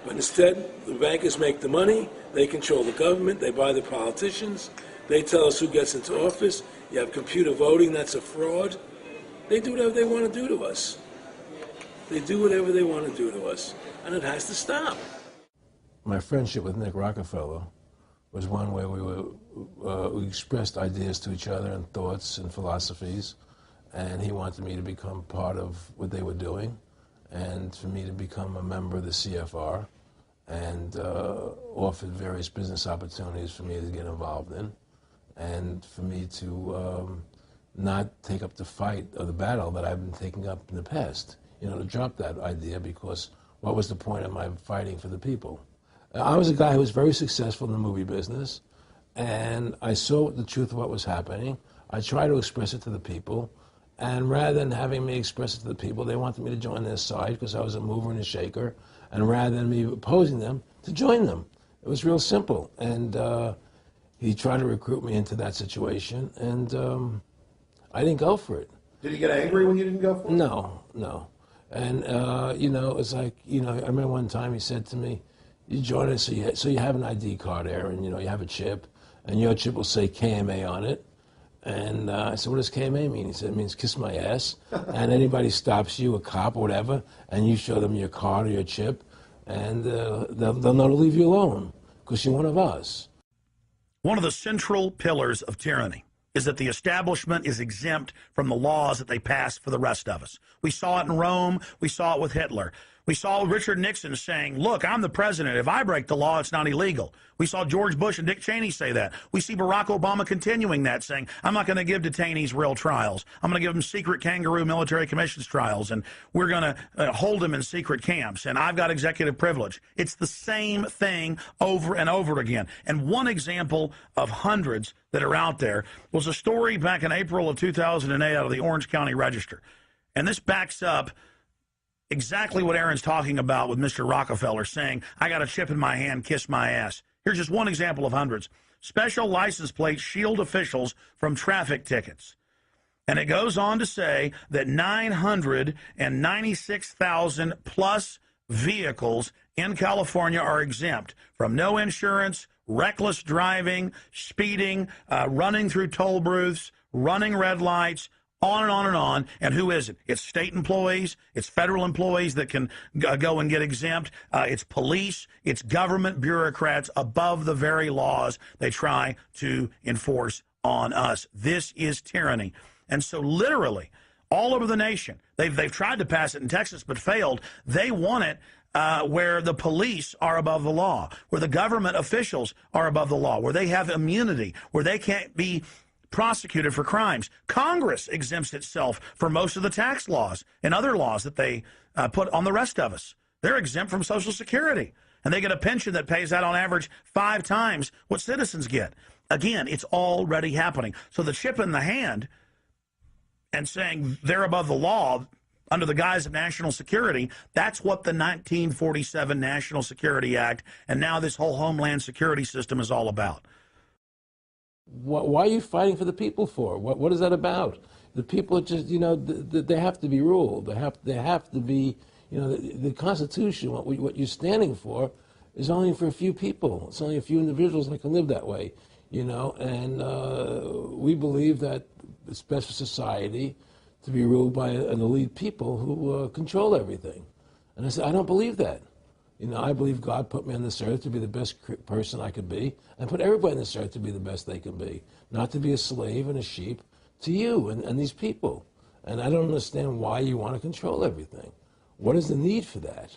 But instead, the bankers make the money, they control the government, they buy the politicians, they tell us who gets into office. You have computer voting, that's a fraud. They do whatever they want to do to us. They do whatever they want to do to us. And it has to stop. My friendship with Nick Rockefeller was one where we expressed ideas to each other and thoughts and philosophies, and he wanted me to become part of what they were doing, and for me to become a member of the CFR, and offered various business opportunities for me to get involved in, and for me to not take up the fight or the battle that I've been taking up in the past, to drop that idea, because what was the point of my fighting for the people? I was a guy who was very successful in the movie business, and I saw the truth of what was happening. I try to express it to the people. And rather than having me express it to the people, they wanted me to join their side because I was a mover and a shaker. And rather than me opposing them, to join them. It was real simple. And he tried to recruit me into that situation, and I didn't go for it. Did he get angry when you didn't go for it? No, no. And, it's like, I remember one time he said to me, you join us, so you have an ID card, Aaron, you have a chip, and your chip will say KMA on it. And I said, what does KMA mean? He said, it means kiss my ass. And anybody stops you, a cop or whatever, and you show them your card or your chip, and they'll know to leave you alone because you're one of us. One of the central pillars of tyranny is that the establishment is exempt from the laws that they pass for the rest of us. We saw it in Rome. We saw it with Hitler. We saw Richard Nixon saying, look, I'm the president. If I break the law, it's not illegal. We saw George Bush and Dick Cheney say that. We see Barack Obama continuing that, saying, I'm not going to give detainees real trials. I'm going to give them secret kangaroo military commissions trials, and we're going to hold them in secret camps, and I've got executive privilege. It's the same thing over and over again. And one example of hundreds that are out there was a story back in April of 2008 out of the Orange County Register. And this backs up exactly what Aaron's talking about with Mr. Rockefeller saying, I got a chip in my hand, kiss my ass. Here's just one example of hundreds. Special license plates shield officials from traffic tickets. And it goes on to say that 996,000 plus vehicles in California are exempt from no insurance, reckless driving, speeding, running through toll booths, running red lights, on and on and on. And who is it? It's state employees. It's federal employees that can go and get exempt. It's police. It's government bureaucrats above the very laws they try to enforce on us. This is tyranny. And so literally all over the nation, they've tried to pass it in Texas but failed. They want it where the police are above the law, where the government officials are above the law, where they have immunity, where they can't be prosecuted for crimes. Congress exempts itself from most of the tax laws and other laws that they put on the rest of us. They're exempt from Social Security, and they get a pension that pays out on average 5 times what citizens get. Again, it's already happening. So the chip in the hand and saying they're above the law under the guise of national security, that's what the 1947 National Security Act and now this whole Homeland Security system is all about. Why are you fighting for the people for? What is that about? The people are just, they have to be ruled. They have to be, the Constitution, what you're standing for, is only for a few people. It's only a few individuals that can live that way, and we believe that it's best for society to be ruled by an elite people who control everything. And I said, I don't believe that. I believe God put me on this earth to be the best person I could be, and put everybody on this earth to be the best they can be, not to be a slave and a sheep to you and these people. And I don't understand why you want to control everything. What is the need for that?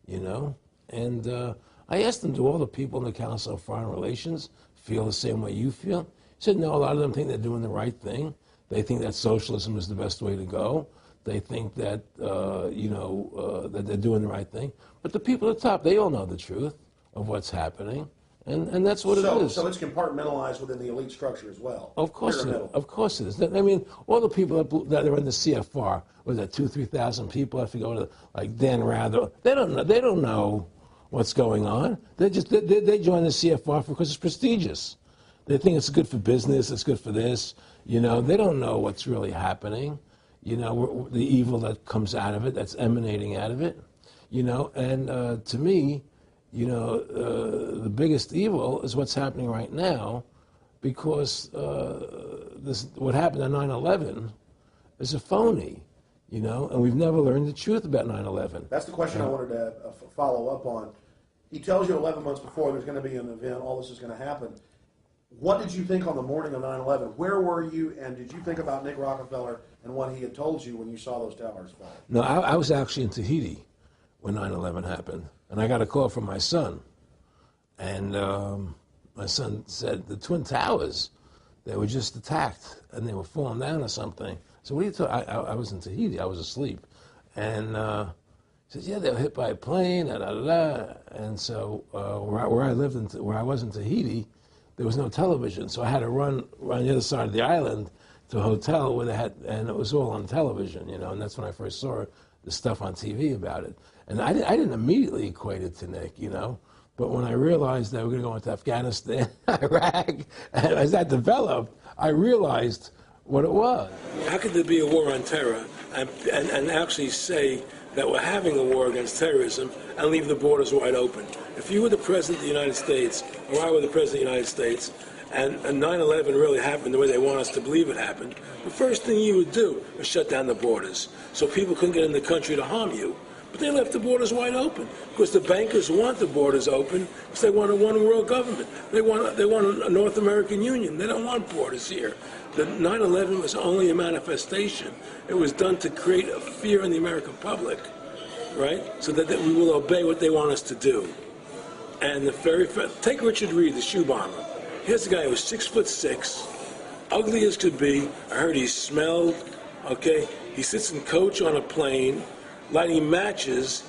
And I asked them, do all the people in the Council of Foreign Relations feel the same way you feel? He said, no, a lot of them think they're doing the right thing. They think that socialism is the best way to go. They think that, that they're doing the right thing. But the people at the top, they all know the truth of what's happening. And that's what it is. So it's compartmentalized within the elite structure as well. Of course it is. Of course it is. I mean, all the people that are in the CFR, was that 2,000-3,000 people? I forget, like Dan Rather. They don't know what's going on. They join the CFR because it's prestigious. They think it's good for business. It's good for this. They don't know what's really happening. The evil that comes out of it, that's emanating out of it. And to me, the biggest evil is what's happening right now, because what happened on 9/11 is a phony, and we've never learned the truth about 9/11. That's the question I wanted to follow up on. He tells you 11 months before there's going to be an event, all this is going to happen. What did you think on the morning of 9/11? Where were you, and did you think about Nick Rockefeller and what he had told you when you saw those towers fall? No, I was actually in Tahiti when 9/11 happened, and I got a call from my son. And my son said, the Twin Towers, they were just attacked, and they were falling down or something. So what are you talking? I was in Tahiti. I was asleep. And he said, yeah, they were hit by a plane, da-da-da-da. And so where I lived, where I was in Tahiti, there was no television, so I had to run the other side of the island to a hotel where they had, and it was all on television, you know, and that's when I first saw the stuff on TV about it. And I didn't immediately equate it to Nick, you know, but when I realized that we were going to go into Afghanistan, Iraq, and as that developed, I realized what it was. How could there be a war on terror and actually say that we're having a war against terrorism and leave the borders wide open? If you were the President of the United States, or I were the President of the United States, and 9/11 really happened the way they want us to believe it happened, the first thing you would do is shut down the borders so people couldn't get in the country to harm you. But they left the borders wide open because the bankers want the borders open because they want a one-world government. They want a North American Union. They don't want borders here. The 9/11 was only a manifestation. It was done to create a fear in the American public, right? So that we will obey what they want us to do. And take Richard Reed, the shoe bomber. Here's a guy who was 6'6", ugly as could be. I heard he smelled. Okay, he sits in coach on a plane, lighting matches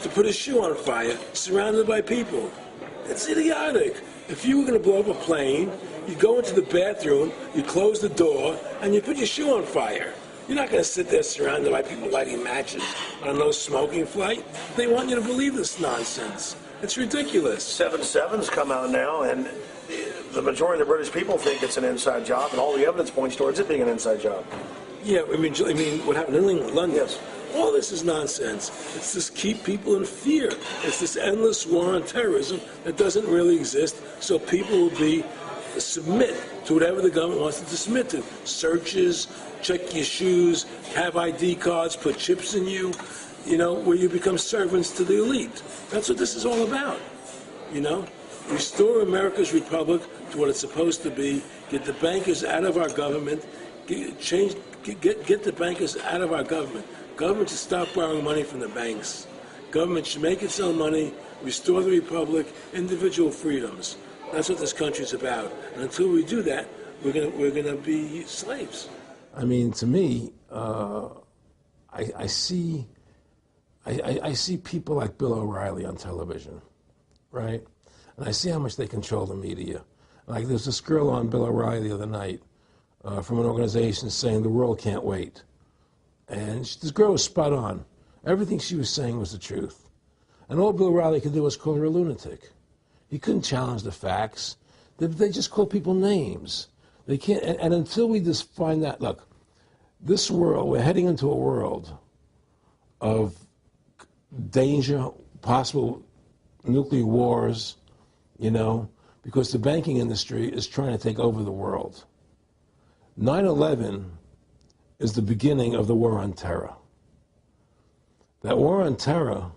to put his shoe on fire, surrounded by people. It's idiotic. If you were going to blow up a plane, you go into the bathroom, you close the door, and you put your shoe on fire. You're not going to sit there surrounded by people lighting matches on a no-smoking flight. They want you to believe this nonsense. It's ridiculous. 7/7's come out now, and the majority of the British people think it's an inside job, and all the evidence points towards it being an inside job. Yeah, I mean, what happened in England, London? Yes. All this is nonsense. It's just keep people in fear. It's this endless war on terrorism that doesn't really exist, so people will submit to whatever the government wants them to submit to. Searches, check your shoes, have ID cards, put chips in you, you know, where you become servants to the elite. That's what this is all about, you know? Restore America's republic to what it's supposed to be, get the bankers out of our government, get the bankers out of our government. Government should stop borrowing money from the banks. Government should make its own money, restore the republic, individual freedoms. That's what this country's about. And until we do that, we're gonna be slaves. I mean, to me, I see people like Bill O'Reilly on television, right? And I see how much they control the media. Like there's this girl on Bill O'Reilly the other night from an organization saying the world can't wait. And this girl was spot on. Everything she was saying was the truth. And all Bill O'Reilly could do was call her a lunatic. He couldn't challenge the facts. They just call people names. They can't, and until we just find that, look, this world, we're heading into a world of danger, possible nuclear wars, you know, because the banking industry is trying to take over the world. 9/11 is the beginning of the war on terror. That war on terror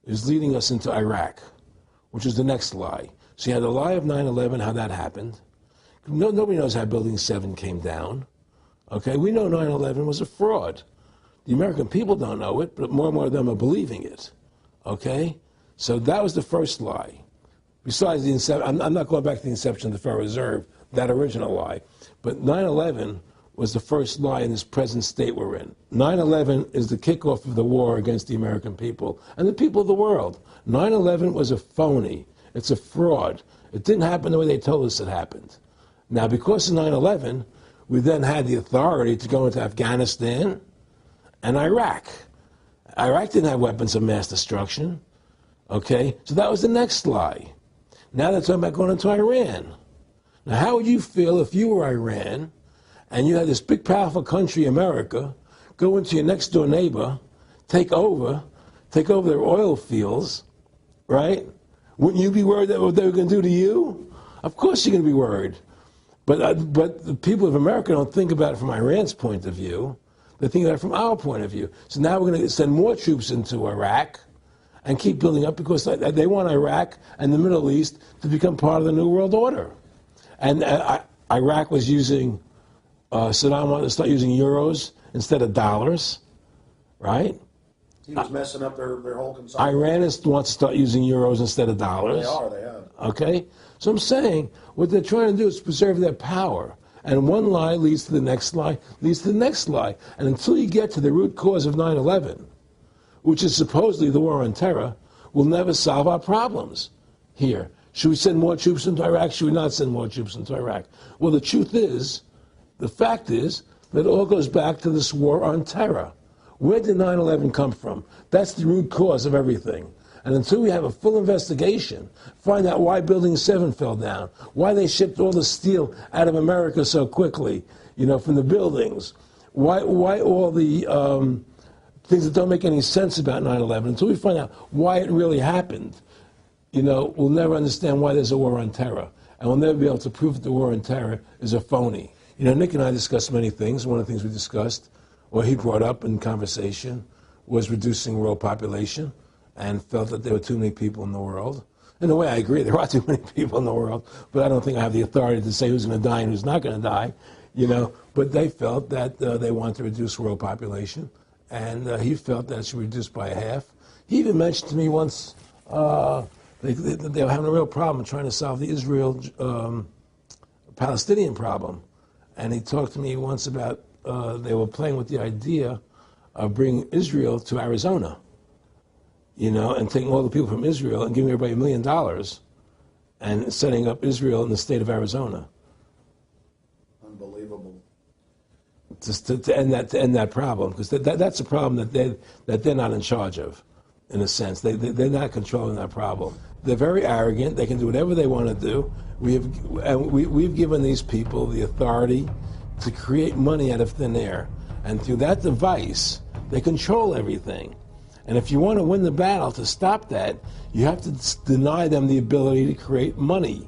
is leading us into Iraq, which is the next lie. So you had the lie of 9/11, how that happened. Nobody knows how Building 7 came down. Okay, we know 9/11 was a fraud. The American people don't know it, but more and more of them are believing it. Okay, so that was the first lie. Besides the inception, I'm not going back to the inception of the Federal Reserve, that original lie, but 9/11 was the first lie in this present state we're in. 9/11 is the kickoff of the war against the American people and the people of the world. 9/11 was a phony. It's a fraud. It didn't happen the way they told us it happened. Now, because of 9/11, we then had the authority to go into Afghanistan and Iraq. Iraq didn't have weapons of mass destruction. Okay? So that was the next lie. Now they're talking about going into Iran. Now, how would you feel if you were Iran and you had this big, powerful country, America, go into your next-door neighbor, take over their oil fields, right? Wouldn't you be worried that what they were going to do to you? Of course you're going to be worried. But the people of America don't think about it from Iran's point of view. They think about it from our point of view. So now we're going to send more troops into Iraq and keep building up because they want Iraq and the Middle East to become part of the New World Order. And Iraq was using, Saddam wanted to start using euros instead of dollars, right? He was messing up their whole consumption. Iran wants to start using euros instead of dollars. They have. Okay? So I'm saying what they're trying to do is preserve their power. And one lie leads to the next lie, leads to the next lie. And until you get to the root cause of 9/11, which is supposedly the war on terror, we'll never solve our problems here. Should we send more troops into Iraq? Should we not send more troops into Iraq? Well, the truth is, The fact is that it all goes back to this war on terror. Where did 9/11 come from? That's the root cause of everything. And until we have a full investigation, find out why Building 7 fell down, why they shipped all the steel out of America so quickly, from the buildings, why all the things that don't make any sense about 9/11, until we find out why it really happened, we'll never understand why there's a war on terror. And we'll never be able to prove that the war on terror is a phony. Nick and I discussed many things. One of the things we discussed, or he brought up in conversation, was reducing world population, and felt that there were too many people in the world. In a way, I agree, there are too many people in the world, but I don't think I have the authority to say who's going to die and who's not going to die, But they felt that they wanted to reduce world population, and he felt that it should be reduced by half. He even mentioned to me once they were having a real problem trying to solve the Israel-Palestinian problem. And he talked to me once about they were playing with the idea of bringing Israel to Arizona, and taking all the people from Israel and giving everybody $1 million and setting up Israel in the state of Arizona. Unbelievable. To end that problem, because that's a problem that they're not in charge of, in a sense. They're not controlling that problem. They're very arrogant. They can do whatever they want to do. We've given these people the authority to create money out of thin air, and through that device, they control everything. And if you want to win the battle to stop that, you have to deny them the ability to create money.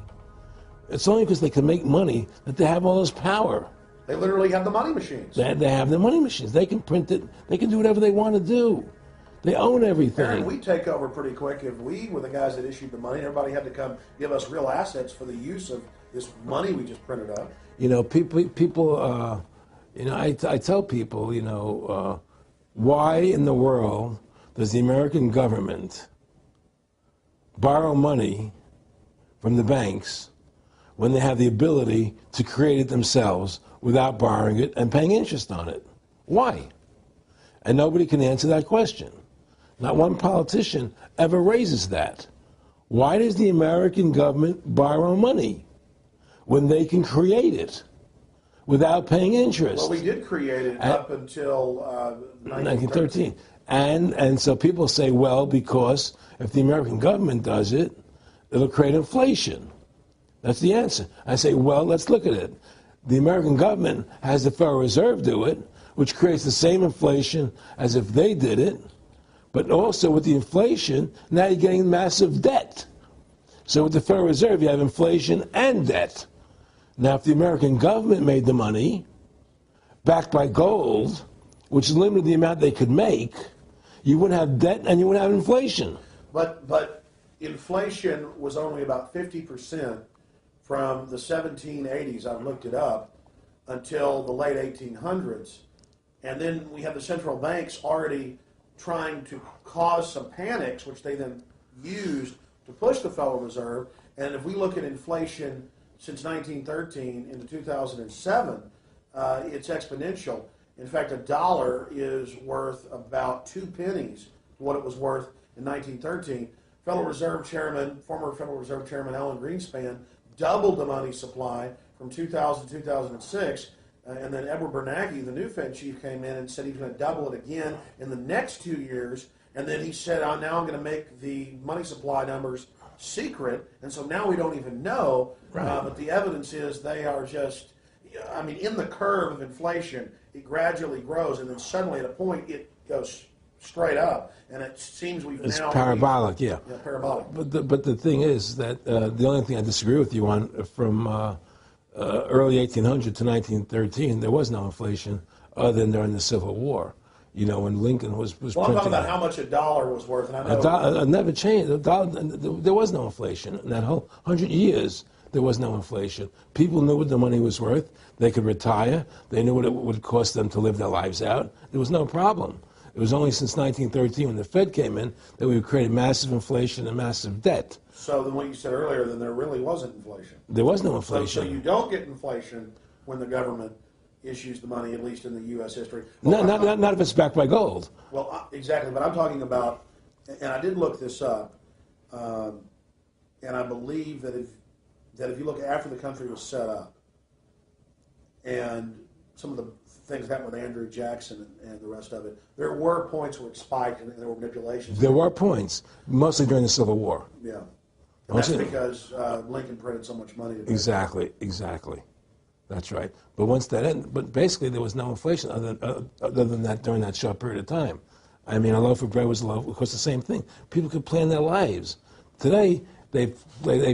It's only because they can make money that they have all this power. They literally have the money machines. They have the money machines. They can print it. They can do whatever they want to do. They own everything. Aaron, we take over pretty quick. If we were the guys that issued the money, everybody had to come give us real assets for the use of this money we just printed up. People. I tell people, why in the world does the American government borrow money from the banks when they have the ability to create it themselves without borrowing it and paying interest on it? Why? And nobody can answer that question. Not one politician ever raises that. Why does the American government borrow money when they can create it without paying interest? Well, we did create it up until 1913. And so people say, well, because if the American government does it, it'll create inflation. That's the answer. I say, well, let's look at it. The American government has the Federal Reserve do it, which creates the same inflation as if they did it. But also with the inflation, now you're getting massive debt. So with the Federal Reserve, you have inflation and debt. Now, if the American government made the money, backed by gold, which limited the amount they could make, you wouldn't have debt and you wouldn't have inflation. But inflation was only about 50% from the 1780s, I've looked it up, until the late 1800s. And then we have the central banks already trying to cause some panics, which they then used to push the Federal Reserve. And if we look at inflation since 1913 into 2007, it's exponential. In fact, $1 is worth about 2 pennies to what it was worth in 1913. Federal Reserve Chairman, former Federal Reserve Chairman Alan Greenspan, doubled the money supply from 2000 to 2006. And then Edward Bernanke, the new Fed chief, came in and said he's going to double it again in the next 2 years. And then he said, now I'm going to make the money supply numbers secret. And so now we don't even know. Right. But the evidence is they are just, in the curve of inflation, it gradually grows. And then suddenly at a point, it goes straight up. And it seems it's parabolic, yeah. Yeah, parabolic. But the thing is that the only thing I disagree with you on from early 1800 to 1913, there was no inflation other than during the Civil War. When Lincoln was well, printing. I'm talking about how much $1 was worth. And I know a dollar never changed. There was no inflation. In that whole 100 years, there was no inflation. People knew what the money was worth. They could retire. They knew what it would cost them to live their lives out. There was no problem. It was only since 1913 when the Fed came in that we created massive inflation and massive debt. So then what you said earlier, then there really wasn't inflation. There was no inflation. So you don't get inflation when the government issues the money, at least in the U.S. history. Well, not if it's backed by gold. Well, exactly. But I'm talking about, and I did look this up, and I believe that if you look after the country was set up, and some of the things that with Andrew Jackson and the rest of it, there were points where it spiked and there were manipulations. There were points, mostly during the Civil War. Yeah. And that's because Lincoln printed so much money. Exactly. That's right. But once that ended, but basically there was no inflation other than that during that short period of time. I mean, a loaf of bread was a loaf, of course, the same thing. People could plan their lives. Today, they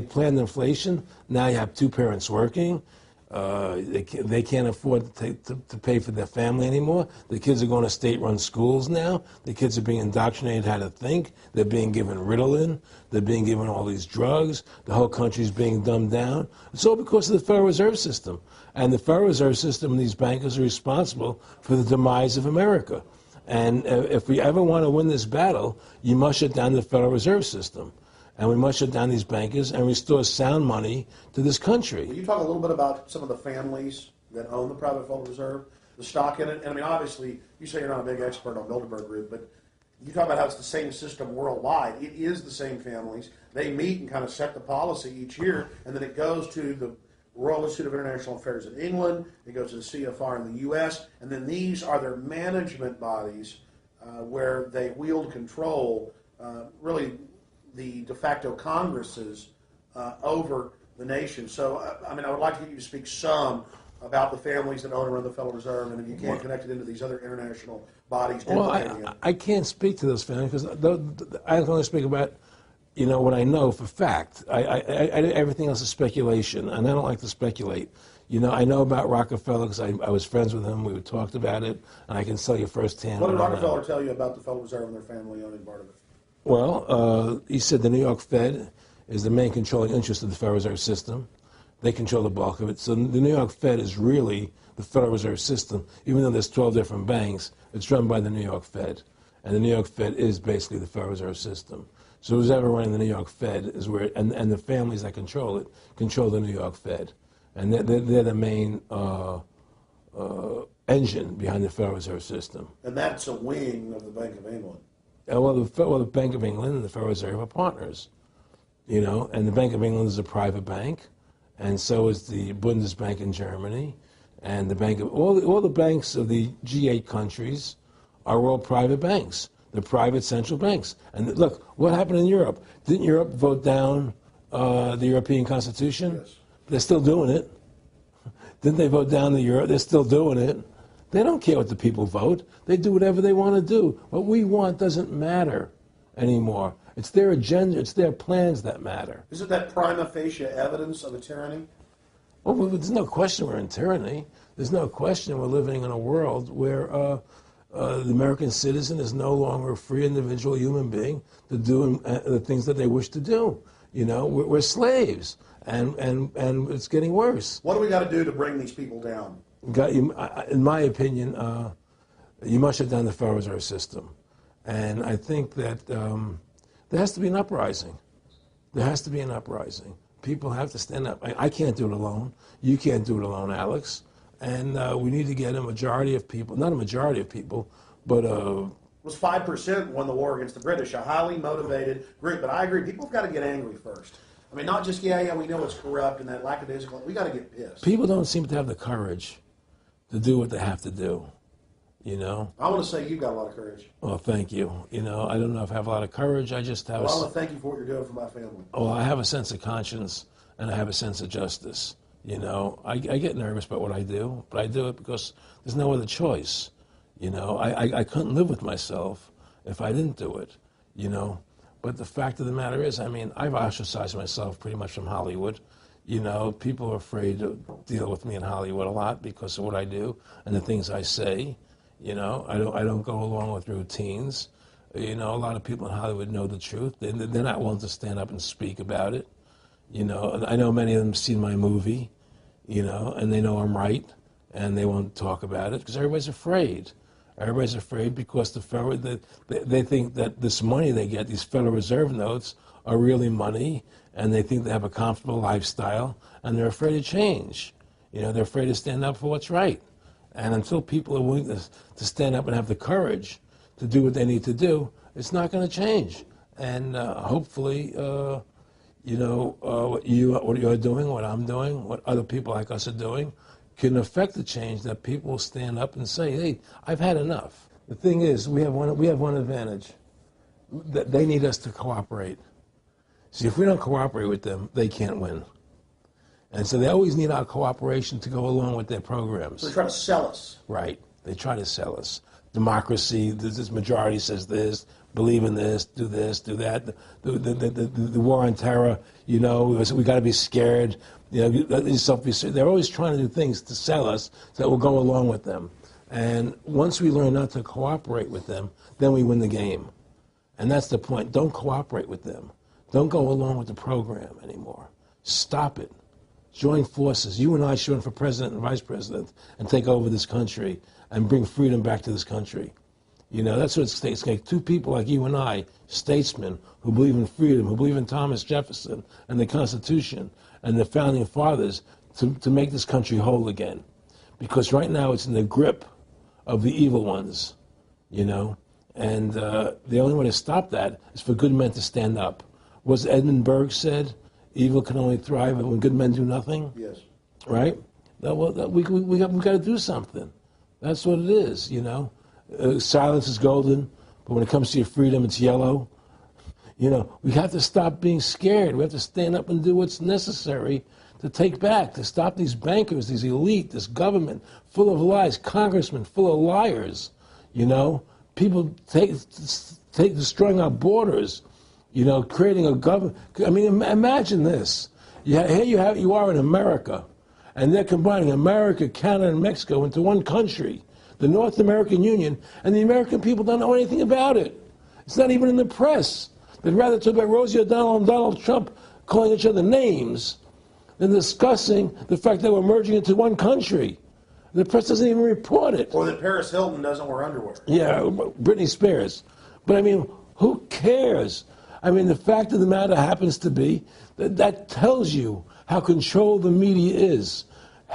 planned inflation. Now you have two parents working. They can't afford to pay for their family anymore. The kids are going to state-run schools now. The kids are being indoctrinated how to think. They're being given Ritalin. They're being given all these drugs. The whole country's being dumbed down. It's all because of the Federal Reserve System. And the Federal Reserve System and these bankers are responsible for the demise of America. And if we ever want to win this battle, you must shut down the Federal Reserve System. And we must shut down these bankers and restore sound money to this country. Will you talk a little bit about some of the families that own the private Federal Reserve, the stock in it? And I mean, obviously, you say you're not a big expert on Bilderberg Group, but you talk about how it's the same system worldwide. It is the same families. They meet and kind of set the policy each year, and then it goes to the Royal Institute of International Affairs in England, it goes to the CFR in the U.S., and then these are their management bodies where they wield control, really the de facto Congresses over the nation. So, I mean, I would like to get you to speak some about the families that own and run the Federal Reserve, and if you can't connect it into these other international bodies. Well, I can't speak to those families because I can only speak about, what I know for fact. Everything else is speculation, and I don't like to speculate. I know about Rockefeller because I was friends with him. We talked about it, and I can tell you firsthand. What did Rockefeller tell you about the Federal Reserve and their family owning part of it? Well, he said the New York Fed is the main controlling interest of the Federal Reserve System. They control the bulk of it. So the New York Fed is really the Federal Reserve System. Even though there's 12 different banks, it's run by the New York Fed. And the New York Fed is basically the Federal Reserve System. So who's ever running the New York Fed is where, and the families that control it, control the New York Fed. And they're the main engine behind the Federal Reserve System. And that's a wing of the Bank of England. Well, the Bank of England and the Federal Reserve are partners, and the Bank of England is a private bank, and so is the Bundesbank in Germany, and the bank of all the banks of the G8 countries are all private banks. They're private central banks. And look, what happened in Europe? Didn't Europe vote down the European Constitution? Yes. They're still doing it. Didn't they vote down the euro? They're still doing it. They don't care what the people vote. They do whatever they want to do. What we want doesn't matter anymore. It's their agenda, it's their plans that matter. Isn't that prima facie evidence of a tyranny? Well, there's no question we're in tyranny. There's no question we're living in a world where the American citizen is no longer a free individual human being to do the things that they wish to do. We're slaves, and it's getting worse. What do we got to do to bring these people down? In my opinion, you must shut down the Federal Reserve System. And I think that there has to be an uprising. There has to be an uprising. People have to stand up. I can't do it alone. You can't do it alone, Alex. And we need to get a majority of people, not a majority of people, but It was 5% won the war against the British, a highly motivated group. But I agree, people have got to get angry first. I mean, not just, we know it's corrupt and that lackadaisical. We got to get pissed. People don't seem to have the courage to do what they have to do, I want to say you've got a lot of courage. Well, thank you. I don't know if I have a lot of courage. I just have I want to thank you for what you're doing for my family. Well, I have a sense of conscience, and I have a sense of justice. I get nervous about what I do, but I do it because there's no other choice. I couldn't live with myself if I didn't do it, But the fact of the matter is, I've ostracized myself pretty much from Hollywood. People are afraid to deal with me in Hollywood a lot because of what I do and the things I say. I don't go along with routines. A lot of people in Hollywood know the truth. They're not willing to stand up and speak about it. And I know many of them have seen my movie, and they know I'm right, and they won't talk about it because everybody's afraid. Everybody's afraid because they think that this money they get, these Federal Reserve notes, are really money, and they think they have a comfortable lifestyle, and they're afraid of change. They're afraid to stand up for what's right. And until people are willing to stand up and have the courage to do what they need to do, it's not going to change. And hopefully, what you're doing, what I'm doing, what other people like us are doing, can affect the change, that people will stand up and say, hey, I've had enough. The thing is, we have one advantage, that they need us to cooperate. See, if we don't cooperate with them, they can't win. And so they always need our cooperation to go along with their programs. So they try to sell us. Right. They try to sell us. Democracy, this majority says this, believe in this, do that. The war on terror, we got to be scared. They're always trying to do things to sell us so that we'll go along with them. And once we learn not to cooperate with them, then we win the game. And that's the point. Don't cooperate with them. Don't go along with the program anymore. Stop it. Join forces. You and I should run for president and vice president and take over this country and bring freedom back to this country. That's what it's going to take. Two people like you and I, statesmen, who believe in freedom, who believe in Thomas Jefferson and the Constitution and the Founding Fathers to make this country whole again. Because right now it's in the grip of the evil ones, And the only way to stop that is for good men to stand up. Was Edmund Burke said, evil can only thrive when good men do nothing? Yes. Right? We got to do something. That's what it is, Silence is golden, but when it comes to your freedom, it's yellow. We have to stop being scared. We have to stand up and do what's necessary to take back, to stop these bankers, these elite, this government full of lies, congressmen full of liars, people destroying our borders, creating a government. I mean, imagine this. Here you are in America, and they're combining America, Canada, and Mexico into one country, the North American Union, and the American people don't know anything about it. It's not even in the press. They'd rather talk about Rosie O'Donnell and Donald Trump calling each other names than discussing the fact that we're merging into one country. The press doesn't even report it. Or that Paris Hilton doesn't wear underwear. Yeah, Britney Spears. But I mean, who cares? I mean, the fact of the matter happens to be that tells you how controlled the media is.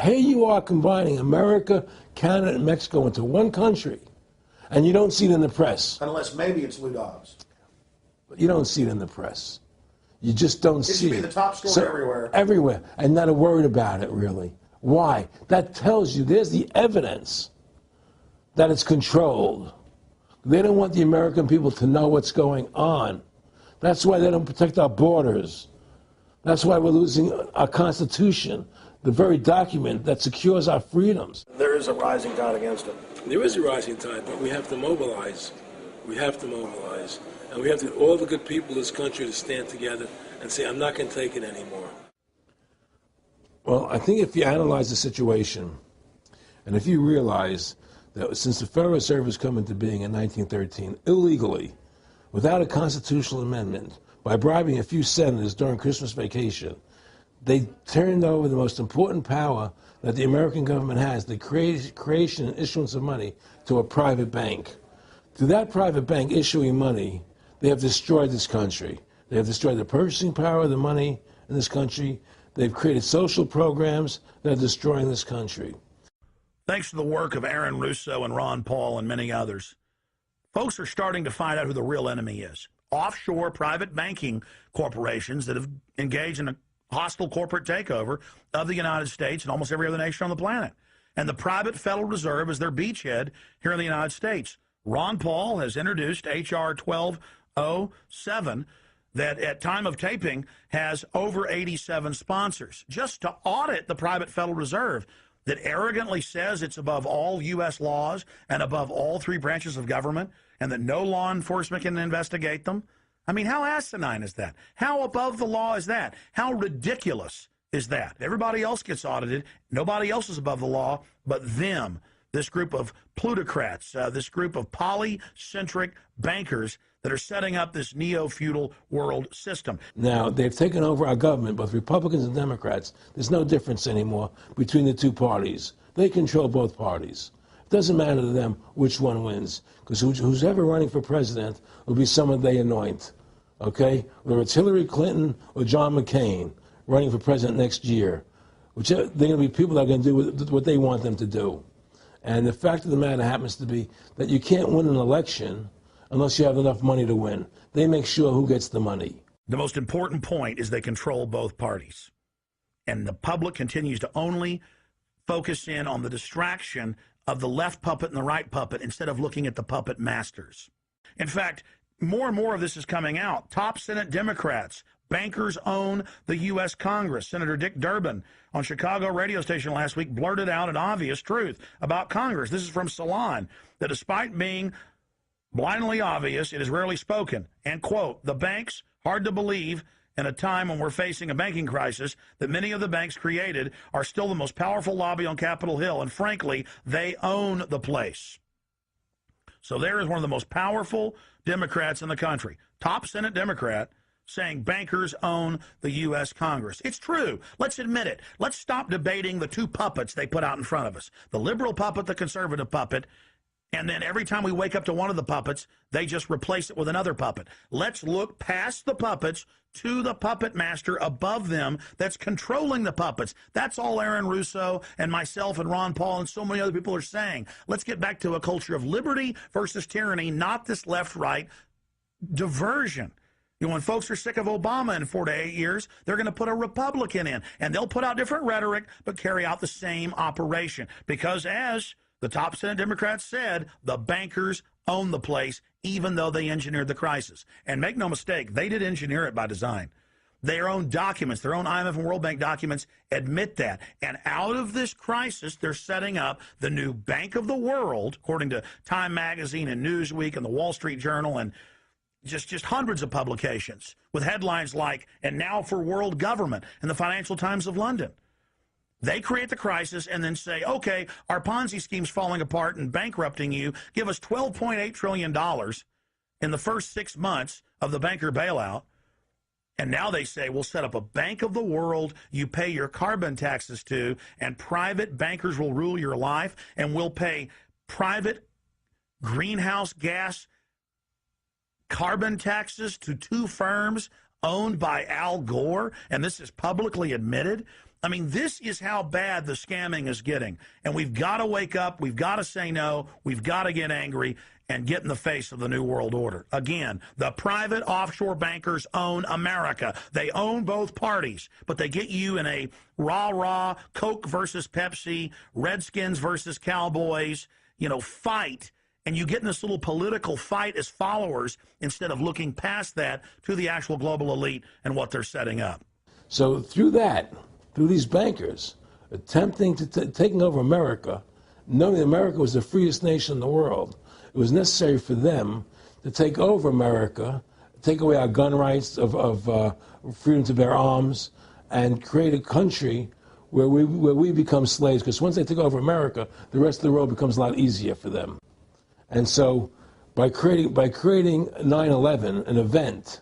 Here you are combining America, Canada, and Mexico into one country, and you don't see it in the press. Unless maybe it's Lou Dobbs. But you don't see it in the press. You just don't see it. It should be the top story everywhere. Everywhere, and not a word about it, really. Why? That tells you there's the evidence that it's controlled. They don't want the American people to know what's going on. That's why they don't protect our borders. That's why we're losing our Constitution, the very document that secures our freedoms. There is a rising tide against them. There is a rising tide, but we have to mobilize. We have to mobilize. And we have to, all the good people in this country, to stand together and say, I'm not going to take it anymore. Well, I think if you analyze the situation, and if you realize that since the Federal Reserve has come into being in 1913, illegally, without a constitutional amendment, by bribing a few senators during Christmas vacation, they turned over the most important power that the American government has, the creation and issuance of money, to a private bank. Through that private bank issuing money, they have destroyed this country. They have destroyed the purchasing power of the money in this country. They've created social programs that are destroying this country. Thanks to the work of Aaron Russo and Ron Paul and many others, folks are starting to find out who the real enemy is. Offshore private banking corporations that have engaged in a hostile corporate takeover of the United States and almost every other nation on the planet. And the private Federal Reserve is their beachhead here in the United States. Ron Paul has introduced H.R. 1207 that at time of taping has over 87 sponsors, just to audit the private Federal Reserve that arrogantly says it's above all U.S. laws and above all three branches of government and that no law enforcement can investigate them. I mean, how asinine is that? How above the law is that? How ridiculous is that? Everybody else gets audited. Nobody else is above the law but them, this group of plutocrats, this group of polycentric bankers that are setting up this neo-feudal world system. Now, they've taken over our government, both Republicans and Democrats. There's no difference anymore between the two parties. They control both parties. It doesn't matter to them which one wins, because who's ever running for president will be someone they anoint, okay? Whether it's Hillary Clinton or John McCain running for president next year, they're going to be people that are going to do what they want them to do. And the fact of the matter happens to be that you can't win an election unless you have enough money to win. They make sure who gets the money. The most important point is they control both parties. And the public continues to only focus in on the distraction of the left puppet and the right puppet instead of looking at the puppet masters. In fact, more and more of this is coming out. Top Senate Democrats, bankers own the U.S. Congress. Senator Dick Durbin on Chicago radio station last week blurted out an obvious truth about Congress. This is from Salon, that despite being blindly obvious, it is rarely spoken. And, quote, the banks, hard to believe in a time when we're facing a banking crisis, that many of the banks created are still the most powerful lobby on Capitol Hill, and frankly, they own the place. So there is one of the most powerful Democrats in the country, top Senate Democrat, saying bankers own the U.S. Congress. It's true. Let's admit it. Let's stop debating the two puppets they put out in front of us, the liberal puppet, the conservative puppet, and then every time we wake up to one of the puppets, they just replace it with another puppet. Let's look past the puppets to the puppet master above them that's controlling the puppets. That's all Aaron Russo and myself and Ron Paul and so many other people are saying. Let's get back to a culture of liberty versus tyranny, not this left-right diversion. You know, when folks are sick of Obama in 4 to 8 years, they're going to put a Republican in, and they'll put out different rhetoric but carry out the same operation. Because as the top Senate Democrats said, the bankers own the place, even though they engineered the crisis. And make no mistake, they did engineer it by design. Their own documents, their own IMF and World Bank documents admit that. And out of this crisis, they're setting up the new Bank of the World, according to Time Magazine and Newsweek and the Wall Street Journal and just hundreds of publications with headlines like, and now for world government, in the Financial Times of London. They create the crisis and then say, okay, our Ponzi scheme's falling apart and bankrupting you. Give us $12.8 trillion in the first 6 months of the banker bailout. And now they say, we'll set up a Bank of the World you pay your carbon taxes to, and private bankers will rule your life, and we'll pay private greenhouse gas carbon taxes to two firms owned by Al Gore, and this is publicly admitted. I mean, this is how bad the scamming is getting. And we've got to wake up. We've got to say no. We've got to get angry and get in the face of the New World Order. Again, the private offshore bankers own America. They own both parties, but they get you in a rah-rah, Coke versus Pepsi, Redskins versus Cowboys, fight. And you get in this little political fight as followers instead of looking past that to the actual global elite and what they're setting up. So through these bankers attempting to taking over America, knowing that America was the freest nation in the world, it was necessary for them to take over America, take away our gun rights of freedom to bear arms, and create a country where we become slaves. Because once they take over America, the rest of the world becomes a lot easier for them. And so, by creating 9/11, an event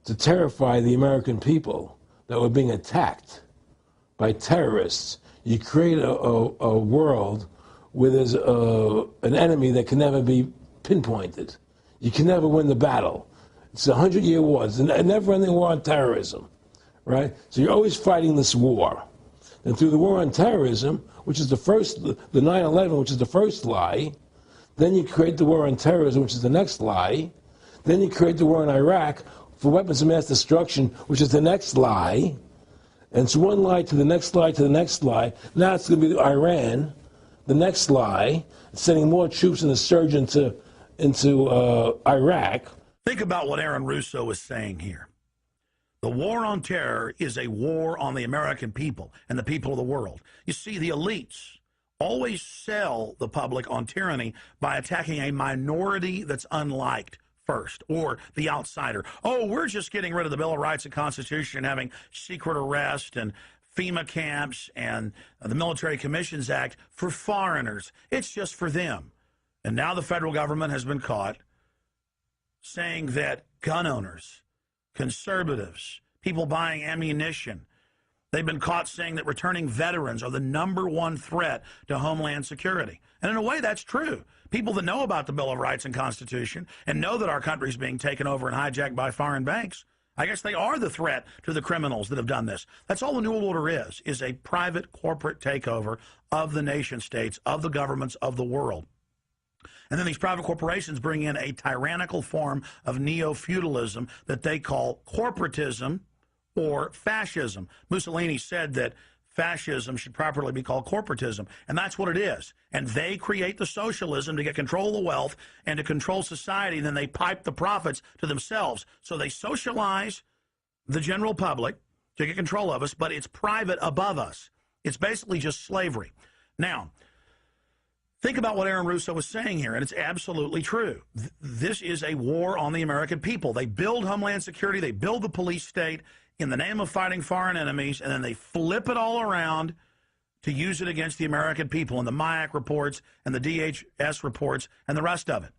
to terrify the American people that were being attacked by terrorists, you create a world where there's an enemy that can never be pinpointed. You can never win the battle. It's a 100-year war. It's a never-ending war on terrorism, right? So you're always fighting this war. And through the war on terrorism, which is the 9/11, which is the first lie, then you create the war on terrorism, which is the next lie. Then you create the war in Iraq for weapons of mass destruction, which is the next lie. And it's one lie to the next lie to the next lie. Now it's going to be Iran, the next lie, sending more troops and a surge into Iraq. Think about what Aaron Russo is saying here. The war on terror is a war on the American people and the people of the world. You see, the elites always sell the public on tyranny by attacking a minority that's unliked first, or the outsider. Oh, we're just getting rid of the Bill of Rights and Constitution and having secret arrest and FEMA camps and the Military Commissions Act for foreigners. It's just for them. And now the federal government has been caught saying that gun owners, conservatives, people buying ammunition, they've been caught saying that returning veterans are the #1 threat to Homeland Security. And in a way, that's true. People that know about the Bill of Rights and Constitution and know that our country is being taken over and hijacked by foreign banks, I guess they are the threat to the criminals that have done this. That's all the New World Order is a private corporate takeover of the nation states, of the governments of the world. And then these private corporations bring in a tyrannical form of neo-feudalism that they call corporatism or fascism. Mussolini said that fascism should properly be called corporatism. And that's what it is. And they create the socialism to get control of the wealth and to control society. And then they pipe the profits to themselves. So they socialize the general public to get control of us, but it's private above us. It's basically just slavery. Now, think about what Aaron Russo was saying here, and it's absolutely true. This is a war on the American people. They build Homeland Security, they build the police state in the name of fighting foreign enemies, and then they flip it all around to use it against the American people, and the MIAC reports and the DHS reports and the rest of it.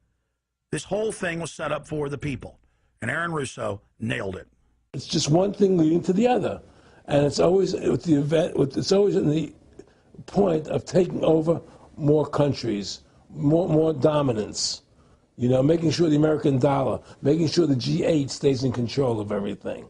This whole thing was set up for the people, and Aaron Russo nailed it. It's just one thing leading to the other, and it's always with the event. It's always in the point of taking over more countries, more dominance. You know, making sure the American dollar, making sure the G8 stays in control of everything.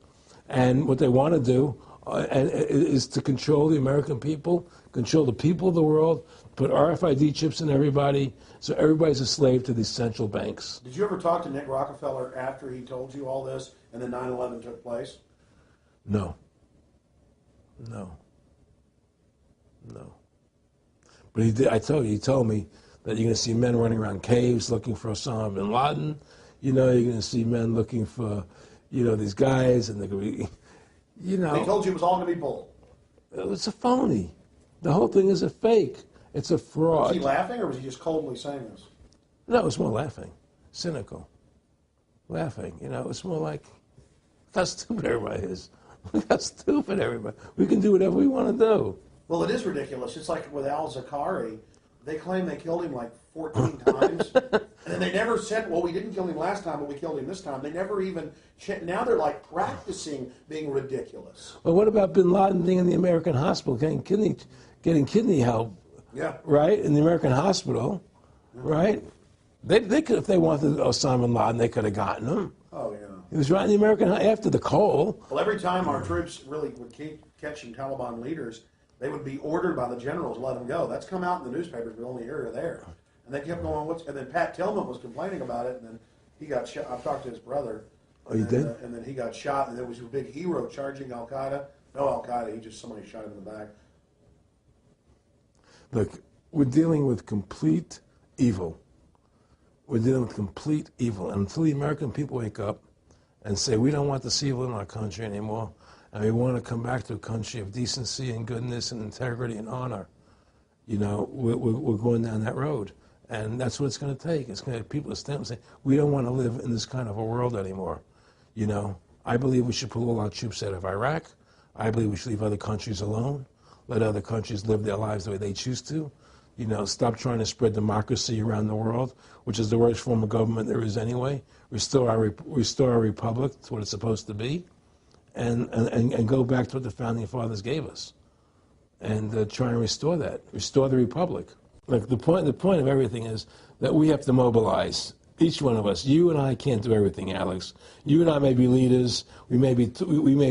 And what they want to do is to control the American people, control the people of the world, put RFID chips in everybody, so everybody's a slave to these central banks. Did you ever talk to Nick Rockefeller after he told you all this and then 9/11 took place? No. But he did. He told me that you're going to see men running around caves looking for Osama bin Laden. You know, you're going to see men looking for, these guys, and they're going to be, He told you it was all going to be bull. It's a phony. The whole thing is a fake. It's a fraud. Was he laughing, or was he just coldly saying this? No, it's more laughing. Cynical. Laughing. It's more like, how stupid everybody is. Look how stupid everybody. We can do whatever we want to do. Well, it is ridiculous. It's like with al-Zakari. They claim they killed him like 14 times. And they never said, well, we didn't kill him last time, but we killed him this time. They never even, now they're like practicing being ridiculous. Well, what about bin Laden being in the American hospital, getting kidney help? Yeah. Right? In the American hospital, right? They could, if they wanted Osama bin Laden, they could have gotten him. Oh, yeah. He was right in the American, after the coal. Well, every time our troops really would keep catching Taliban leaders, they would be ordered by the generals to let them go. That's come out in the newspapers, but only here or there. And they kept going, and then Pat Tillman was complaining about it, and then he got shot. I've talked to his brother. Oh, you did? And then he got shot, and there was a big hero charging Al-Qaeda. No Al-Qaeda, somebody shot him in the back. Look, we're dealing with complete evil. We're dealing with complete evil. And until the American people wake up and say, we don't want this evil in our country anymore, and we want to come back to a country of decency and goodness and integrity and honor, we're going down that road. And that's what it's going to take. It's going to people to stand up and say, we don't want to live in this kind of a world anymore. I believe we should pull all our troops out of Iraq. I believe we should leave other countries alone. Let other countries live their lives the way they choose to. Stop trying to spread democracy around the world, which is the worst form of government there is anyway. Restore our republic to what it's supposed to be, and go back to what the founding fathers gave us, and try and restore that. Restore the republic. Like the point of everything is that we have to mobilize. Each one of us. You and I can't do everything, Alex. You and I may be leaders. We may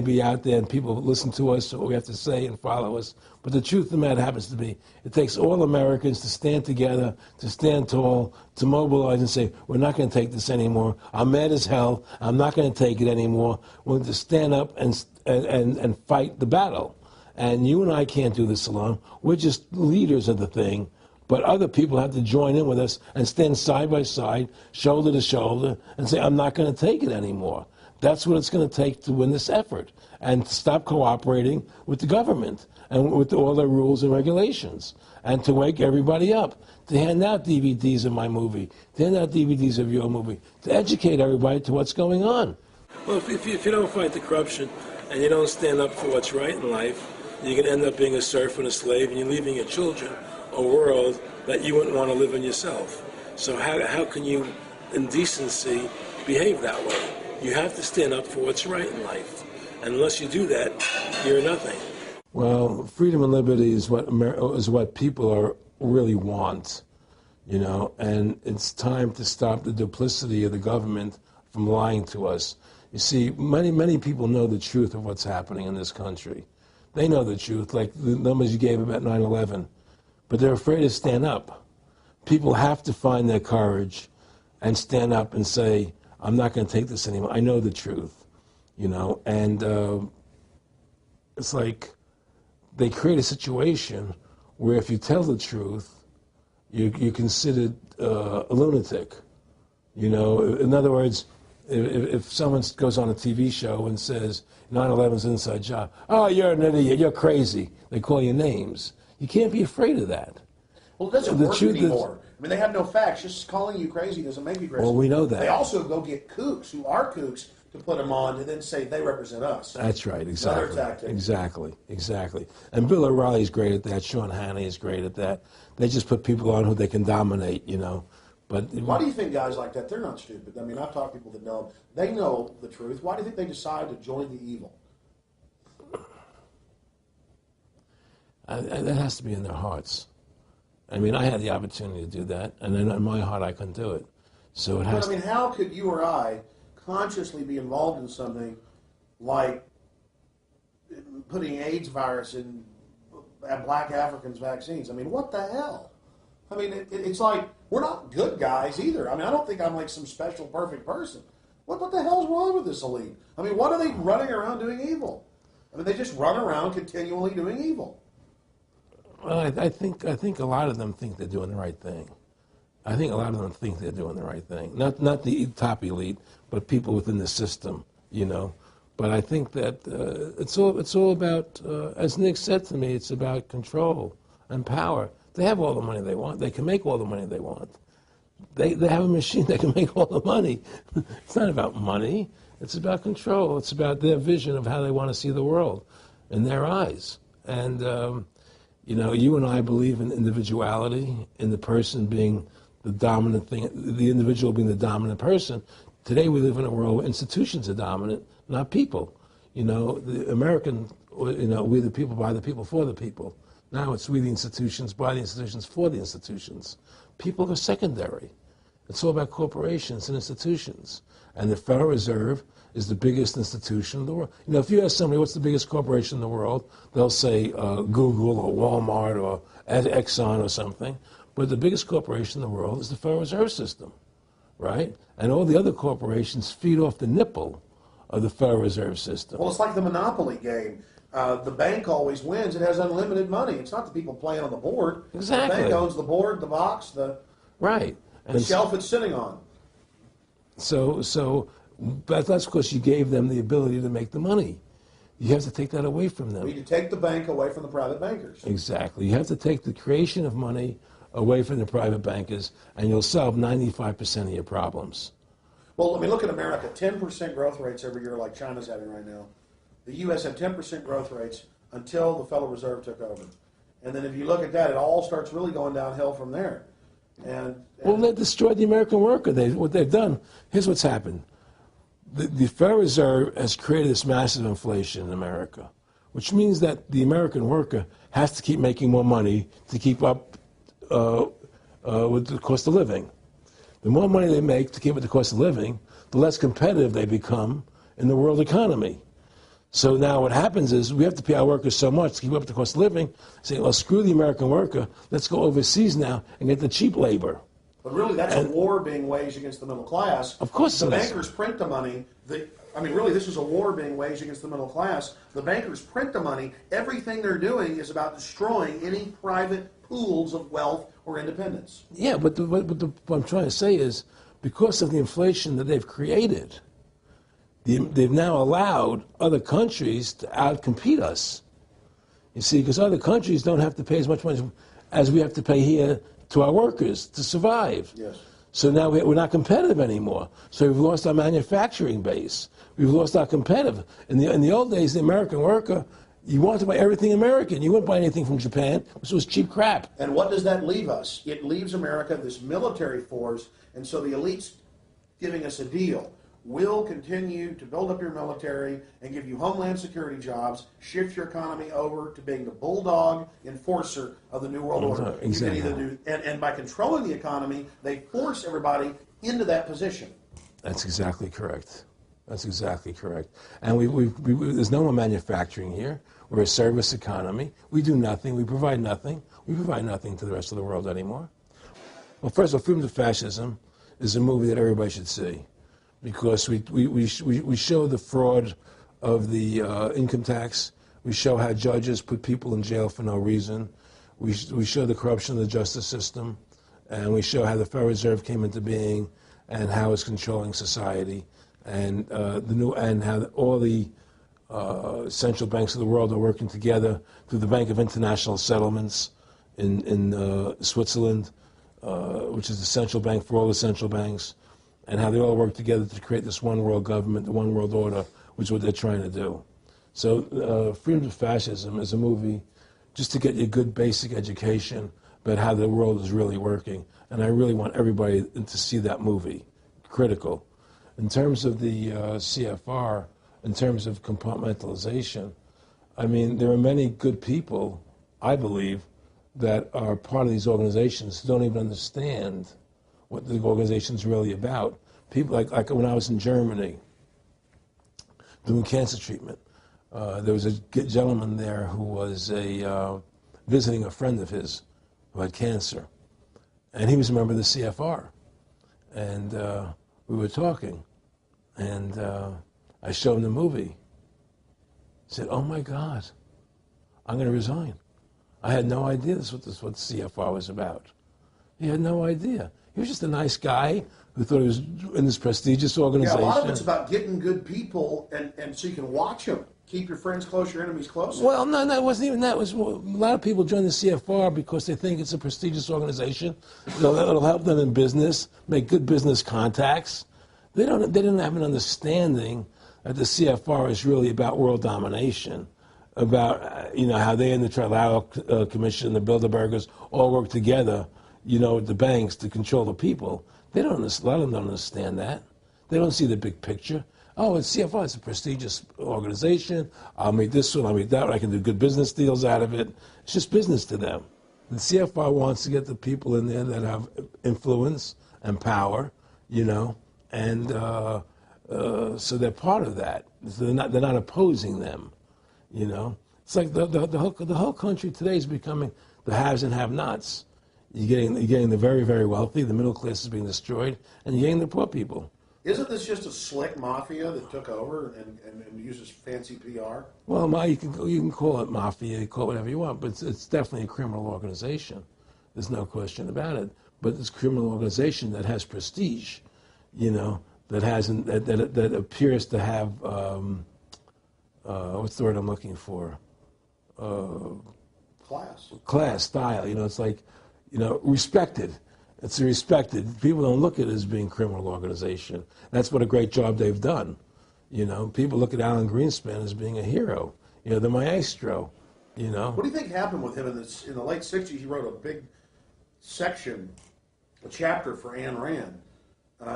be out there, and people listen to us, what we have to say, and follow us. But the truth of the matter happens to be, it takes all Americans to stand together, to stand tall, to mobilize and say, we're not going to take this anymore. I'm mad as hell. I'm not going to take it anymore. We're going to stand up and fight the battle. And you and I can't do this alone. We're just leaders of the thing. But other people have to join in with us and stand side by side, shoulder to shoulder, and say, I'm not going to take it anymore. That's what it's going to take to win this effort, and stop cooperating with the government and with all their rules and regulations, and to wake everybody up, to hand out DVDs of my movie, to hand out DVDs of your movie, to educate everybody to what's going on. Well, if you don't fight the corruption and you don't stand up for what's right in life, you're going to end up being a serf and a slave, and you're leaving your children a world that you wouldn't want to live in yourself. So how can you, in decency, behave that way? You have to stand up for what's right in life. And unless you do that, you're nothing. Well, freedom and liberty is what people really want, and it's time to stop the duplicity of the government from lying to us. You see, many people know the truth of what's happening in this country. They know the truth, like the numbers you gave about 9/11. But they're afraid to stand up. People have to find their courage and stand up and say, I'm not going to take this anymore. I know the truth, and it's like they create a situation where if you tell the truth, you're considered a lunatic. You know, in other words, if someone goes on a TV show and says 9/11's an inside job, oh, you're an idiot, you're crazy. They call you names. You can't be afraid of that. Well, it doesn't work anymore. I mean, they have no facts. Just calling you crazy doesn't make you crazy. Well, we know that. They also go get kooks who are kooks to put them on and then say they represent us. That's right, exactly. Another tactic. Exactly. And Bill O'Reilly's great at that. Sean Hannity is great at that. They just put people on who they can dominate, you know. But why do you think guys like that, they're not stupid? I mean, I've talked to people that know them. They know the truth. Why do you think they decide to join the evil? That has to be in their hearts. I mean, I had the opportunity to do that, and then in my heart I couldn't do it. So it has. But I mean, how could you or I consciously be involved in something like putting AIDS virus in black Africans' vaccines? I mean, what the hell? I mean, it's like we're not good guys either. I mean, I don't think I'm like some special perfect person. What the hell's wrong with this elite? I mean, what are they running around doing evil? I mean, they just run around continually doing evil. Well, I think a lot of them think they're doing the right thing. I think a lot of them think they're doing the right thing. Not the top elite, but people within the system, you know. But I think that it's all about, as Nick said to me, it's about control and power. They have all the money they want. They can make all the money they want. They have a machine that can make all the money. It's not about money. It's about control. It's about their vision of how they want to see the world in their eyes. And you know, you and I believe in individuality, in the person being the dominant thing, the individual being the dominant person. Today we live in a world where institutions are dominant, not people. You know, the American, you know, we the people, by the people, for the people. Now it's we the institutions, by the institutions, for the institutions. People are secondary. It's all about corporations and institutions. And the Federal Reserve is the biggest institution in the world. You know, if you ask somebody what's the biggest corporation in the world, they'll say Google or Walmart or Exxon or something. But the biggest corporation in the world is the Federal Reserve System, right? And all the other corporations feed off the nipple of the Federal Reserve System. Well, it's like the Monopoly game. The bank always wins. It has unlimited money. It's not the people playing on the board. Exactly. The bank owns the board, the box, the shelf it's sitting on. But that's because you gave them the ability to make the money. You have to take that away from them. We need to take the bank away from the private bankers. Exactly. You have to take the creation of money away from the private bankers, and you'll solve 95% of your problems. Well, I mean, look at America. 10% growth rates every year like China's having right now. The U.S. had 10% growth rates until the Federal Reserve took over. And then if you look at that, it all starts really going downhill from there. Well, they destroyed the American worker. What they've done, here's what's happened. The Federal Reserve has created this massive inflation in America, which means that the American worker has to keep making more money to keep up with the cost of living. The more money they make to keep up with the cost of living, the less competitive they become in the world economy. So now what happens is we have to pay our workers so much to keep up with the cost of living, say, well, screw the American worker, let's go overseas now and get the cheap labor. But really, that's a war being waged against the middle class. Of course the bankers print the money. Really, this is a war being waged against the middle class. The bankers print the money. Everything they're doing is about destroying any private pools of wealth or independence. Yeah, but what I'm trying to say is because of the inflation that they've created, they've now allowed other countries to outcompete us. You see, because other countries don't have to pay as much money as we have to pay here to our workers to survive. Yes. So now we're not competitive anymore. So we've lost our manufacturing base. We've lost our competitive. In the old days, the American worker, you wanted to buy everything American. You wouldn't buy anything from Japan, which was cheap crap. And what does that leave us? It leaves America this military force, and so the elite's giving us a deal. We'll continue to build up your military and give you homeland security jobs, shift your economy over to being the bulldog enforcer of the New World Order. Exactly. You can either and by controlling the economy, they force everybody into that position. That's exactly correct. That's exactly correct. And there's no more manufacturing here. We're a service economy. We do nothing. We provide nothing. We provide nothing to the rest of the world anymore. Well, first of all, Freedom to Fascism is a movie that everybody should see, because we show the fraud of the income tax. We show how judges put people in jail for no reason. We show the corruption of the justice system, and we show how the Federal Reserve came into being and how it's controlling society, and how all the central banks of the world are working together through the Bank of International Settlements in Switzerland, which is the central bank for all the central banks, and how they all work together to create this one world government, the one world order, which is what they're trying to do. So Freedom to Fascism is a movie just to get you a good basic education about how the world is really working. And I really want everybody to see that movie. Critical. In terms of the CFR, in terms of compartmentalization, I mean, there are many good people, I believe, that are part of these organizations who don't even understand what the organization's really about. People like when I was in Germany doing cancer treatment, there was a gentleman there who was visiting a friend of his who had cancer, and he was a member of the CFR, and we were talking, and I showed him the movie. He said, "Oh my God, I'm going to resign. I had no idea this was what CFR was about." He had no idea. He was just a nice guy who thought he was in this prestigious organization. Yeah, a lot of it's about getting good people, and so you can watch them. Keep your friends close, your enemies close. Well, no, it wasn't even that. It was a lot of people join the CFR because they think it's a prestigious organization. It'll help them in business, make good business contacts. They didn't have an understanding that the CFR is really about world domination, about how they and the Trilateral Commission, the Bilderbergers, all work together, with the banks to control the people. A lot of them don't understand that. They don't see the big picture. Oh, it's CFR, it's a prestigious organization. I'll make this one, I'll make that one. I can do good business deals out of it. It's just business to them. The CFR wants to get the people in there that have influence and power, and so they're part of that. So they're not opposing them, It's like the whole country today is becoming the haves and have-nots. You're getting the very, very wealthy, the middle class is being destroyed, and you're getting the poor people. Isn't this just a slick mafia that took over and uses fancy PR? Well, you can call it mafia, you call it whatever you want, but it's definitely a criminal organization. There's no question about it. But it's a criminal organization that has prestige, that appears to have what's the word I'm looking for? Class, style. It's like, respected. It's respected. People don't look at it as being a criminal organization. That's what a great job they've done. People look at Alan Greenspan as being a hero. The maestro. What do you think happened with him in the late '60s? He wrote a big section, a chapter for Ayn Rand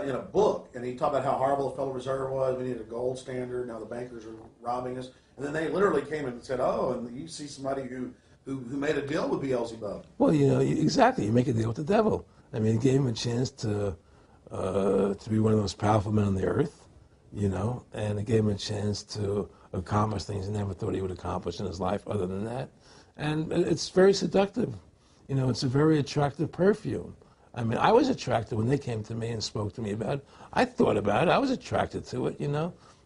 in a book, and he talked about how horrible the Federal Reserve was. We needed a gold standard. Now the bankers are robbing us. And then they literally came and said, "Oh, and you see somebody who made a deal with Beelzebub." Well, exactly. You make a deal with the devil. I mean, it gave him a chance to be one of the most powerful men on the earth, and it gave him a chance to accomplish things he never thought he would accomplish in his life other than that. And it's very seductive. It's a very attractive perfume. I mean, I was attracted when they came to me and spoke to me about it. I thought about it. I was attracted to it,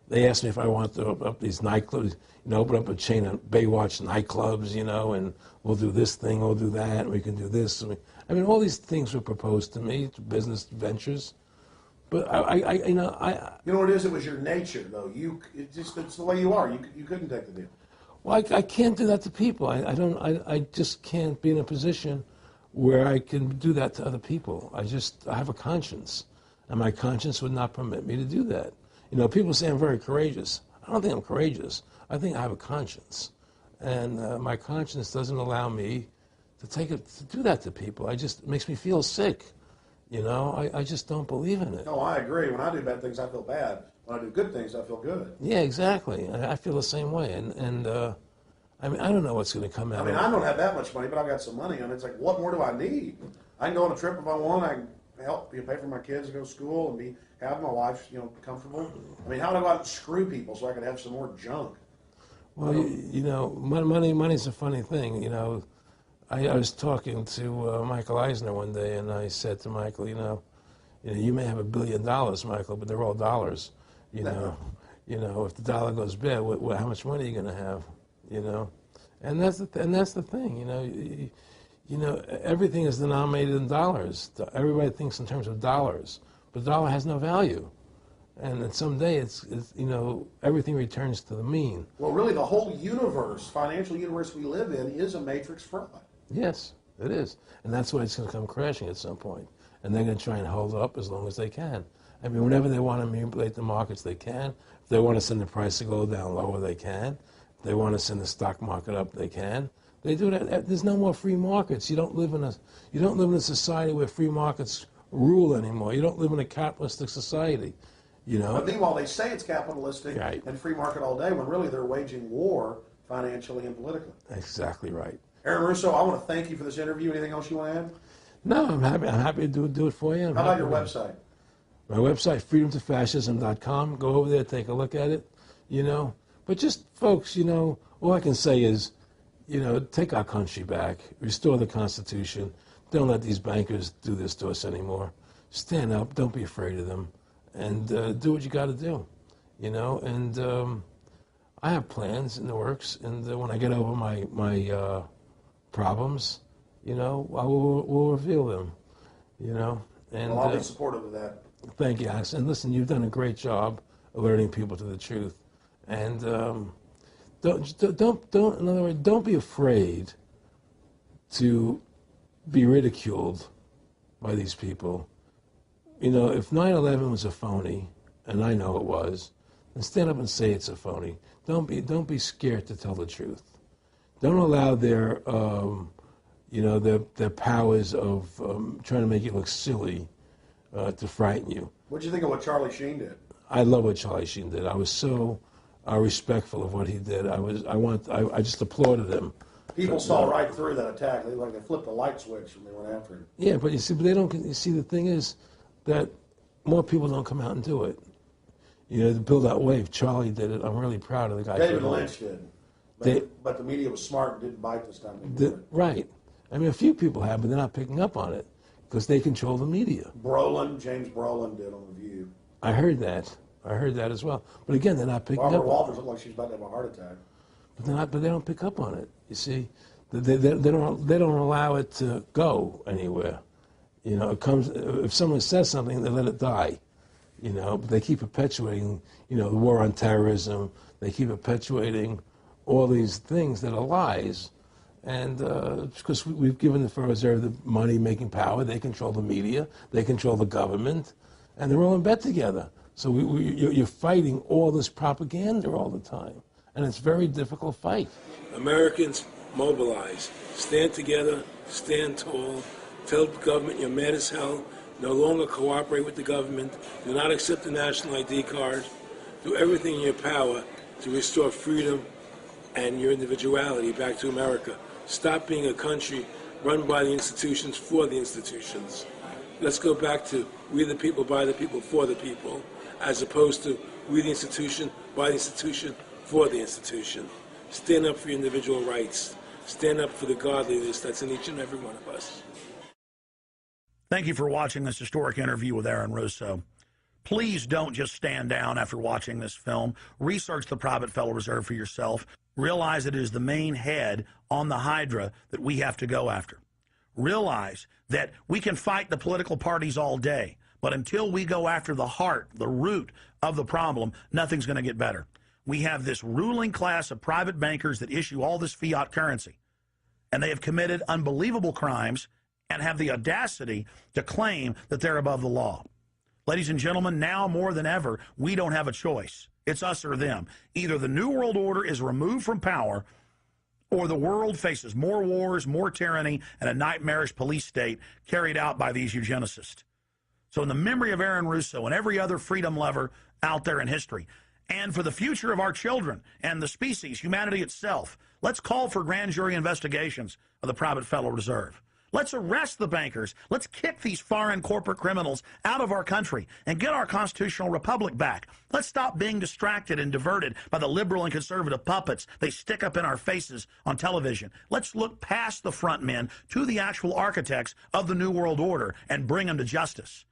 They asked me if I wanted to open up these nightclubs, open up a chain of Baywatch nightclubs, and we'll do this thing, we'll do that, and we can do this. All these things were proposed to me, business ventures. But you know what it is? It was your nature, though. It's the way you are. You couldn't take the deal. Well, I can't do that to people. I just can't be in a position where I can do that to other people. I have a conscience, and my conscience would not permit me to do that. People say I'm very courageous. I don't think I'm courageous. I think I have a conscience, and my conscience doesn't allow me to do that to people. It makes me feel sick. I just don't believe in it. No, I agree. When I do bad things, I feel bad. When I do good things, I feel good. Yeah, exactly. I feel the same way, and I don't know what's going to come out. I don't have that much money, but I've got some money, and it's like, what more do I need? I can go on a trip if I want. I can help pay for my kids to go to school and have my life, comfortable. How do I go out and screw people so I can have some more junk? Well, money's a funny thing. I was talking to Michael Eisner one day, and I said to Michael, you may have $1 billion, Michael, but they're all dollars. If the dollar goes bad, how much money are you going to have? you know, and that's the thing, you know, everything is denominated in dollars. Everybody thinks in terms of dollars, but the dollar has no value. And then someday it's you know, everything returns to the mean. Well, really, the whole universe, financial universe we live in, is a matrix fraud. Yes, it is. And that's why it's going to come crashing at some point. And they're going to try and hold it up as long as they can. I mean, whenever they want to manipulate the markets, they can. If they want to send the price to go down lower, they can. If they want to send the stock market up, they can. They do that. There's no more free markets. You don't live in a society where free markets rule anymore. You don't live in a capitalistic society. You know? But meanwhile, they say it's capitalistic Right. and free market all day, when really they're waging war financially and politically. Exactly right. Aaron Russo, I want to thank you for this interview. Anything else you want to add? No, I'm happy to do it for you. How about your website? My website, freedomtofascism.com. Go over there, take a look at it, you know. But just, folks, you know, all I can say is, you know, take our country back, restore the Constitution. Don't let these bankers do this to us anymore. Stand up, don't be afraid of them, and do what you got to do, you know. And I have plans in the works, and when I get over my problems, you know, we'll reveal them, you know. And Well, I'll be supportive of that. Thank you, Alex. And listen, you've done a great job alerting people to the truth. And in other words, don't be afraid to be ridiculed by these people. You know, if 9/11 was a phony, and I know it was, then stand up and say it's a phony. Don't be scared to tell the truth. Don't allow their you know, their powers of trying to make you look silly to frighten you. What do you think of what Charlie Sheen did? I love what Charlie Sheen did. I was so respectful of what he did. I just applauded him. People saw right through that attack. They flipped the light switch when they went after him. Yeah, but you see, they don't. You see, the thing is that more people don't come out and do it. You know, to build that wave. Charlie did it. I'm really proud of the guy. David Lynch did. But the media was smart and didn't bite this time. Right. I mean, a few people have, but they're not picking up on it because they control the media. James Brolin did on The View. I heard that as well. But again, they're not picking Barbara up. Walters looked like she's about to have a heart attack. But they don't pick up on it. You see, they don't allow it to go anywhere. You know, it comes if someone says something, they let it die. You know, but they keep perpetuating, you know, the war on terrorism. They keep perpetuating all these things that are lies. And because we've given the Federal Reserve the money-making power, they control the media, they control the government, and they're all in bed together. So you're fighting all this propaganda all the time, and it's a very difficult fight. Americans, mobilize. Stand together, stand tall. Tell the government you're mad as hell. No longer cooperate with the government. Do not accept the national ID card. Do everything in your power to restore freedom and your individuality back to America. Stop being a country run by the institutions for the institutions. Let's go back to we the people, by the people, for the people, as opposed to we the institution, by the institution, for the institution. Stand up for your individual rights. Stand up for the godliness that's in each and every one of us. Thank you for watching this historic interview with Aaron Russo. Please don't just stand down after watching this film. Research the private Federal Reserve for yourself. Realize it is the main head on the Hydra that we have to go after. Realize that we can fight the political parties all day, but until we go after the heart, the root of the problem, nothing's going to get better. We have this ruling class of private bankers that issue all this fiat currency, and they have committed unbelievable crimes and have the audacity to claim that they're above the law. Ladies and gentlemen, now more than ever, we don't have a choice. It's us or them. Either the New World Order is removed from power, or the world faces more wars, more tyranny, and a nightmarish police state carried out by these eugenicists. So in the memory of Aaron Russo and every other freedom lover out there in history, and for the future of our children and the species, humanity itself, let's call for grand jury investigations of the private Federal Reserve. Let's arrest the bankers. Let's kick these foreign corporate criminals out of our country and get our constitutional republic back. Let's stop being distracted and diverted by the liberal and conservative puppets they stick up in our faces on television. Let's look past the front men to the actual architects of the New World Order and bring them to justice.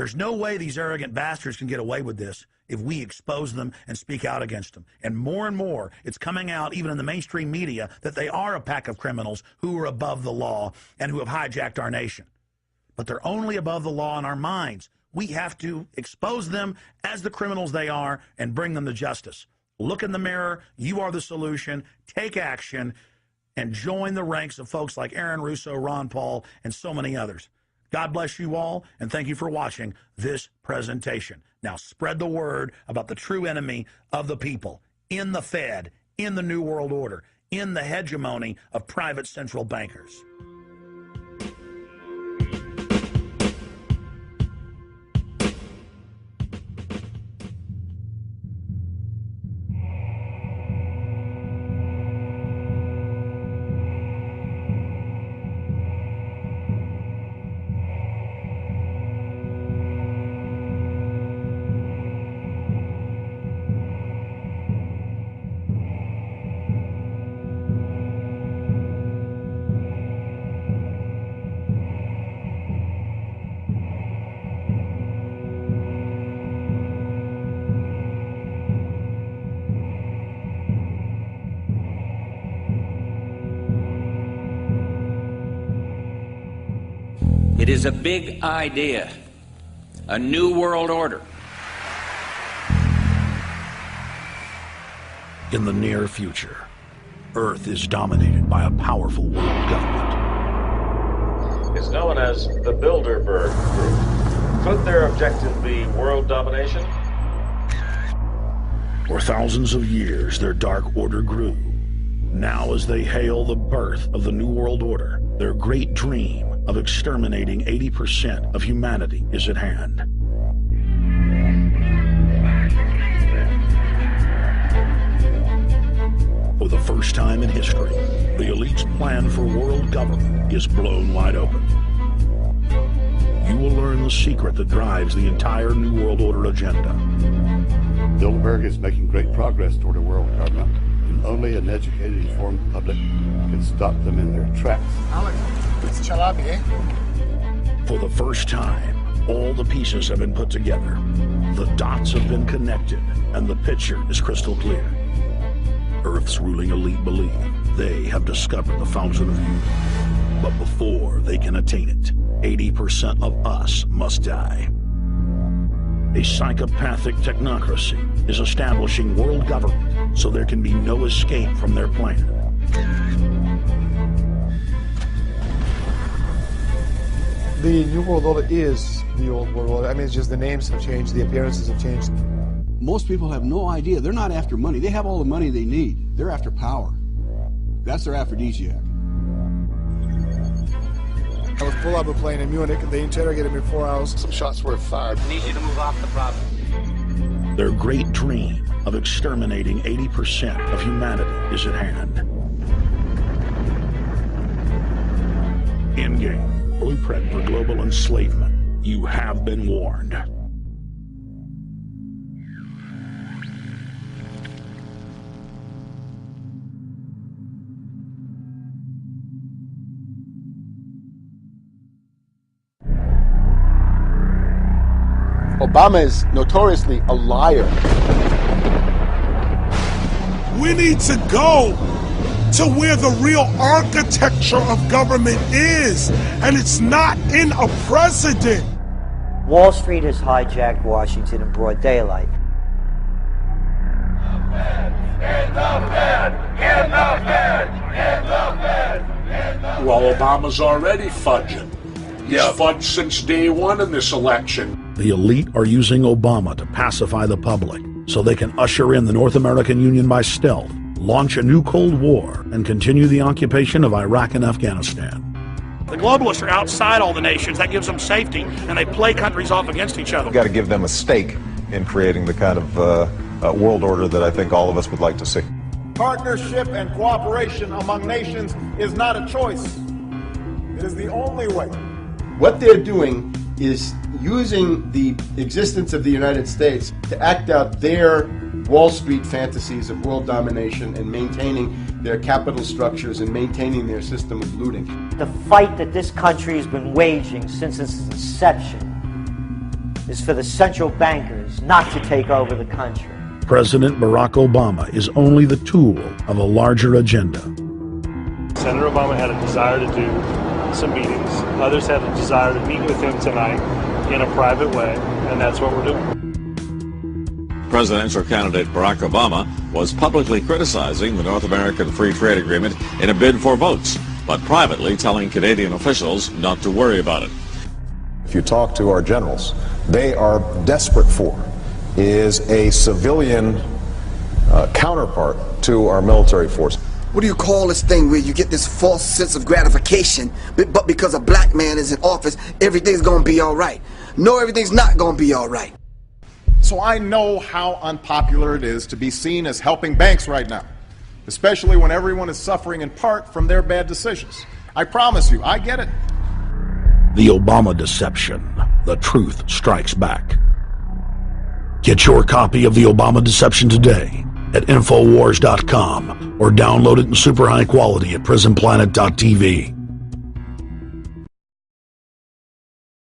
There's no way these arrogant bastards can get away with this if we expose them and speak out against them. And more, it's coming out even in the mainstream media that they are a pack of criminals who are above the law and who have hijacked our nation. But they're only above the law in our minds. We have to expose them as the criminals they are and bring them to justice. Look in the mirror. You are the solution. Take action and join the ranks of folks like Aaron Russo, Ron Paul, and so many others. God bless you all, and thank you for watching this presentation. Now spread the word about the true enemy of the people in the Fed, in the New World Order, in the hegemony of private central bankers. It is a big idea, a new world order. In the near future, Earth is dominated by a powerful world government. It's known as the Bilderberg Group. Could their objective be world domination? For thousands of years, their dark order grew. Now, as they hail the birth of the New World Order, their great dream of exterminating 80% of humanity is at hand. For the first time in history, the elite's plan for world government is blown wide open. You will learn the secret that drives the entire New World Order agenda. Bilderberg is making great progress toward a world government, and only an educated, informed public can stop them in their tracks. Alex, it's Chalabi, eh? For the first time, all the pieces have been put together. The dots have been connected, and the picture is crystal clear. Earth's ruling elite believe they have discovered the fountain of youth. But before they can attain it, 80% of us must die. A psychopathic technocracy is establishing world government so there can be no escape from their plan. The New World Order is the old world order. I mean, it's just the names have changed, the appearances have changed. Most people have no idea. They're not after money. They have all the money they need. They're after power. That's their aphrodisiac. I was pulled out of a plane in Munich and they interrogated me for 4 hours. Some shots were fired. I need you to move off the property. Their great dream of exterminating 80% of humanity is at hand. Endgame. Blueprint for global enslavement. You have been warned. Obama is notoriously a liar. We need to go to where the real architecture of government is, and it's not in a president. Wall Street has hijacked Washington in broad daylight. Well, Obama's already fudging. He's fudged since day one in this election. The elite are using Obama to pacify the public so they can usher in the North American Union by stealth, launch a new Cold War, and continue the occupation of Iraq and Afghanistan. The globalists are outside all the nations. That gives them safety, and they play countries off against each other. We've got to give them a stake in creating the kind of world order that I think all of us would like to see. Partnership and cooperation among nations is not a choice. It is the only way. What they're doing is using the existence of the United States to act out their Wall Street fantasies of world domination and maintaining their capital structures and maintaining their system of looting. The fight that this country has been waging since its inception is for the central bankers not to take over the country. President Barack Obama is only the tool of a larger agenda. Senator Obama had a desire to do some meetings. Others had a desire to meet with him tonight in a private way, and that's what we're doing. Presidential candidate Barack Obama was publicly criticizing the North American Free Trade Agreement in a bid for votes, but privately telling Canadian officials not to worry about it. If you talk to our generals, they are desperate for is a civilian counterpart to our military force. What do you call this thing where you get this false sense of gratification, but because a black man is in office, everything's gonna be all right? No, everything's not gonna be all right. So I know how unpopular it is to be seen as helping banks right now, especially when everyone is suffering in part from their bad decisions. I promise you, I get it. The Obama deception. The truth strikes back. Get your copy of The Obama Deception today at Infowars.com or download it in super high quality at prisonplanet.tv.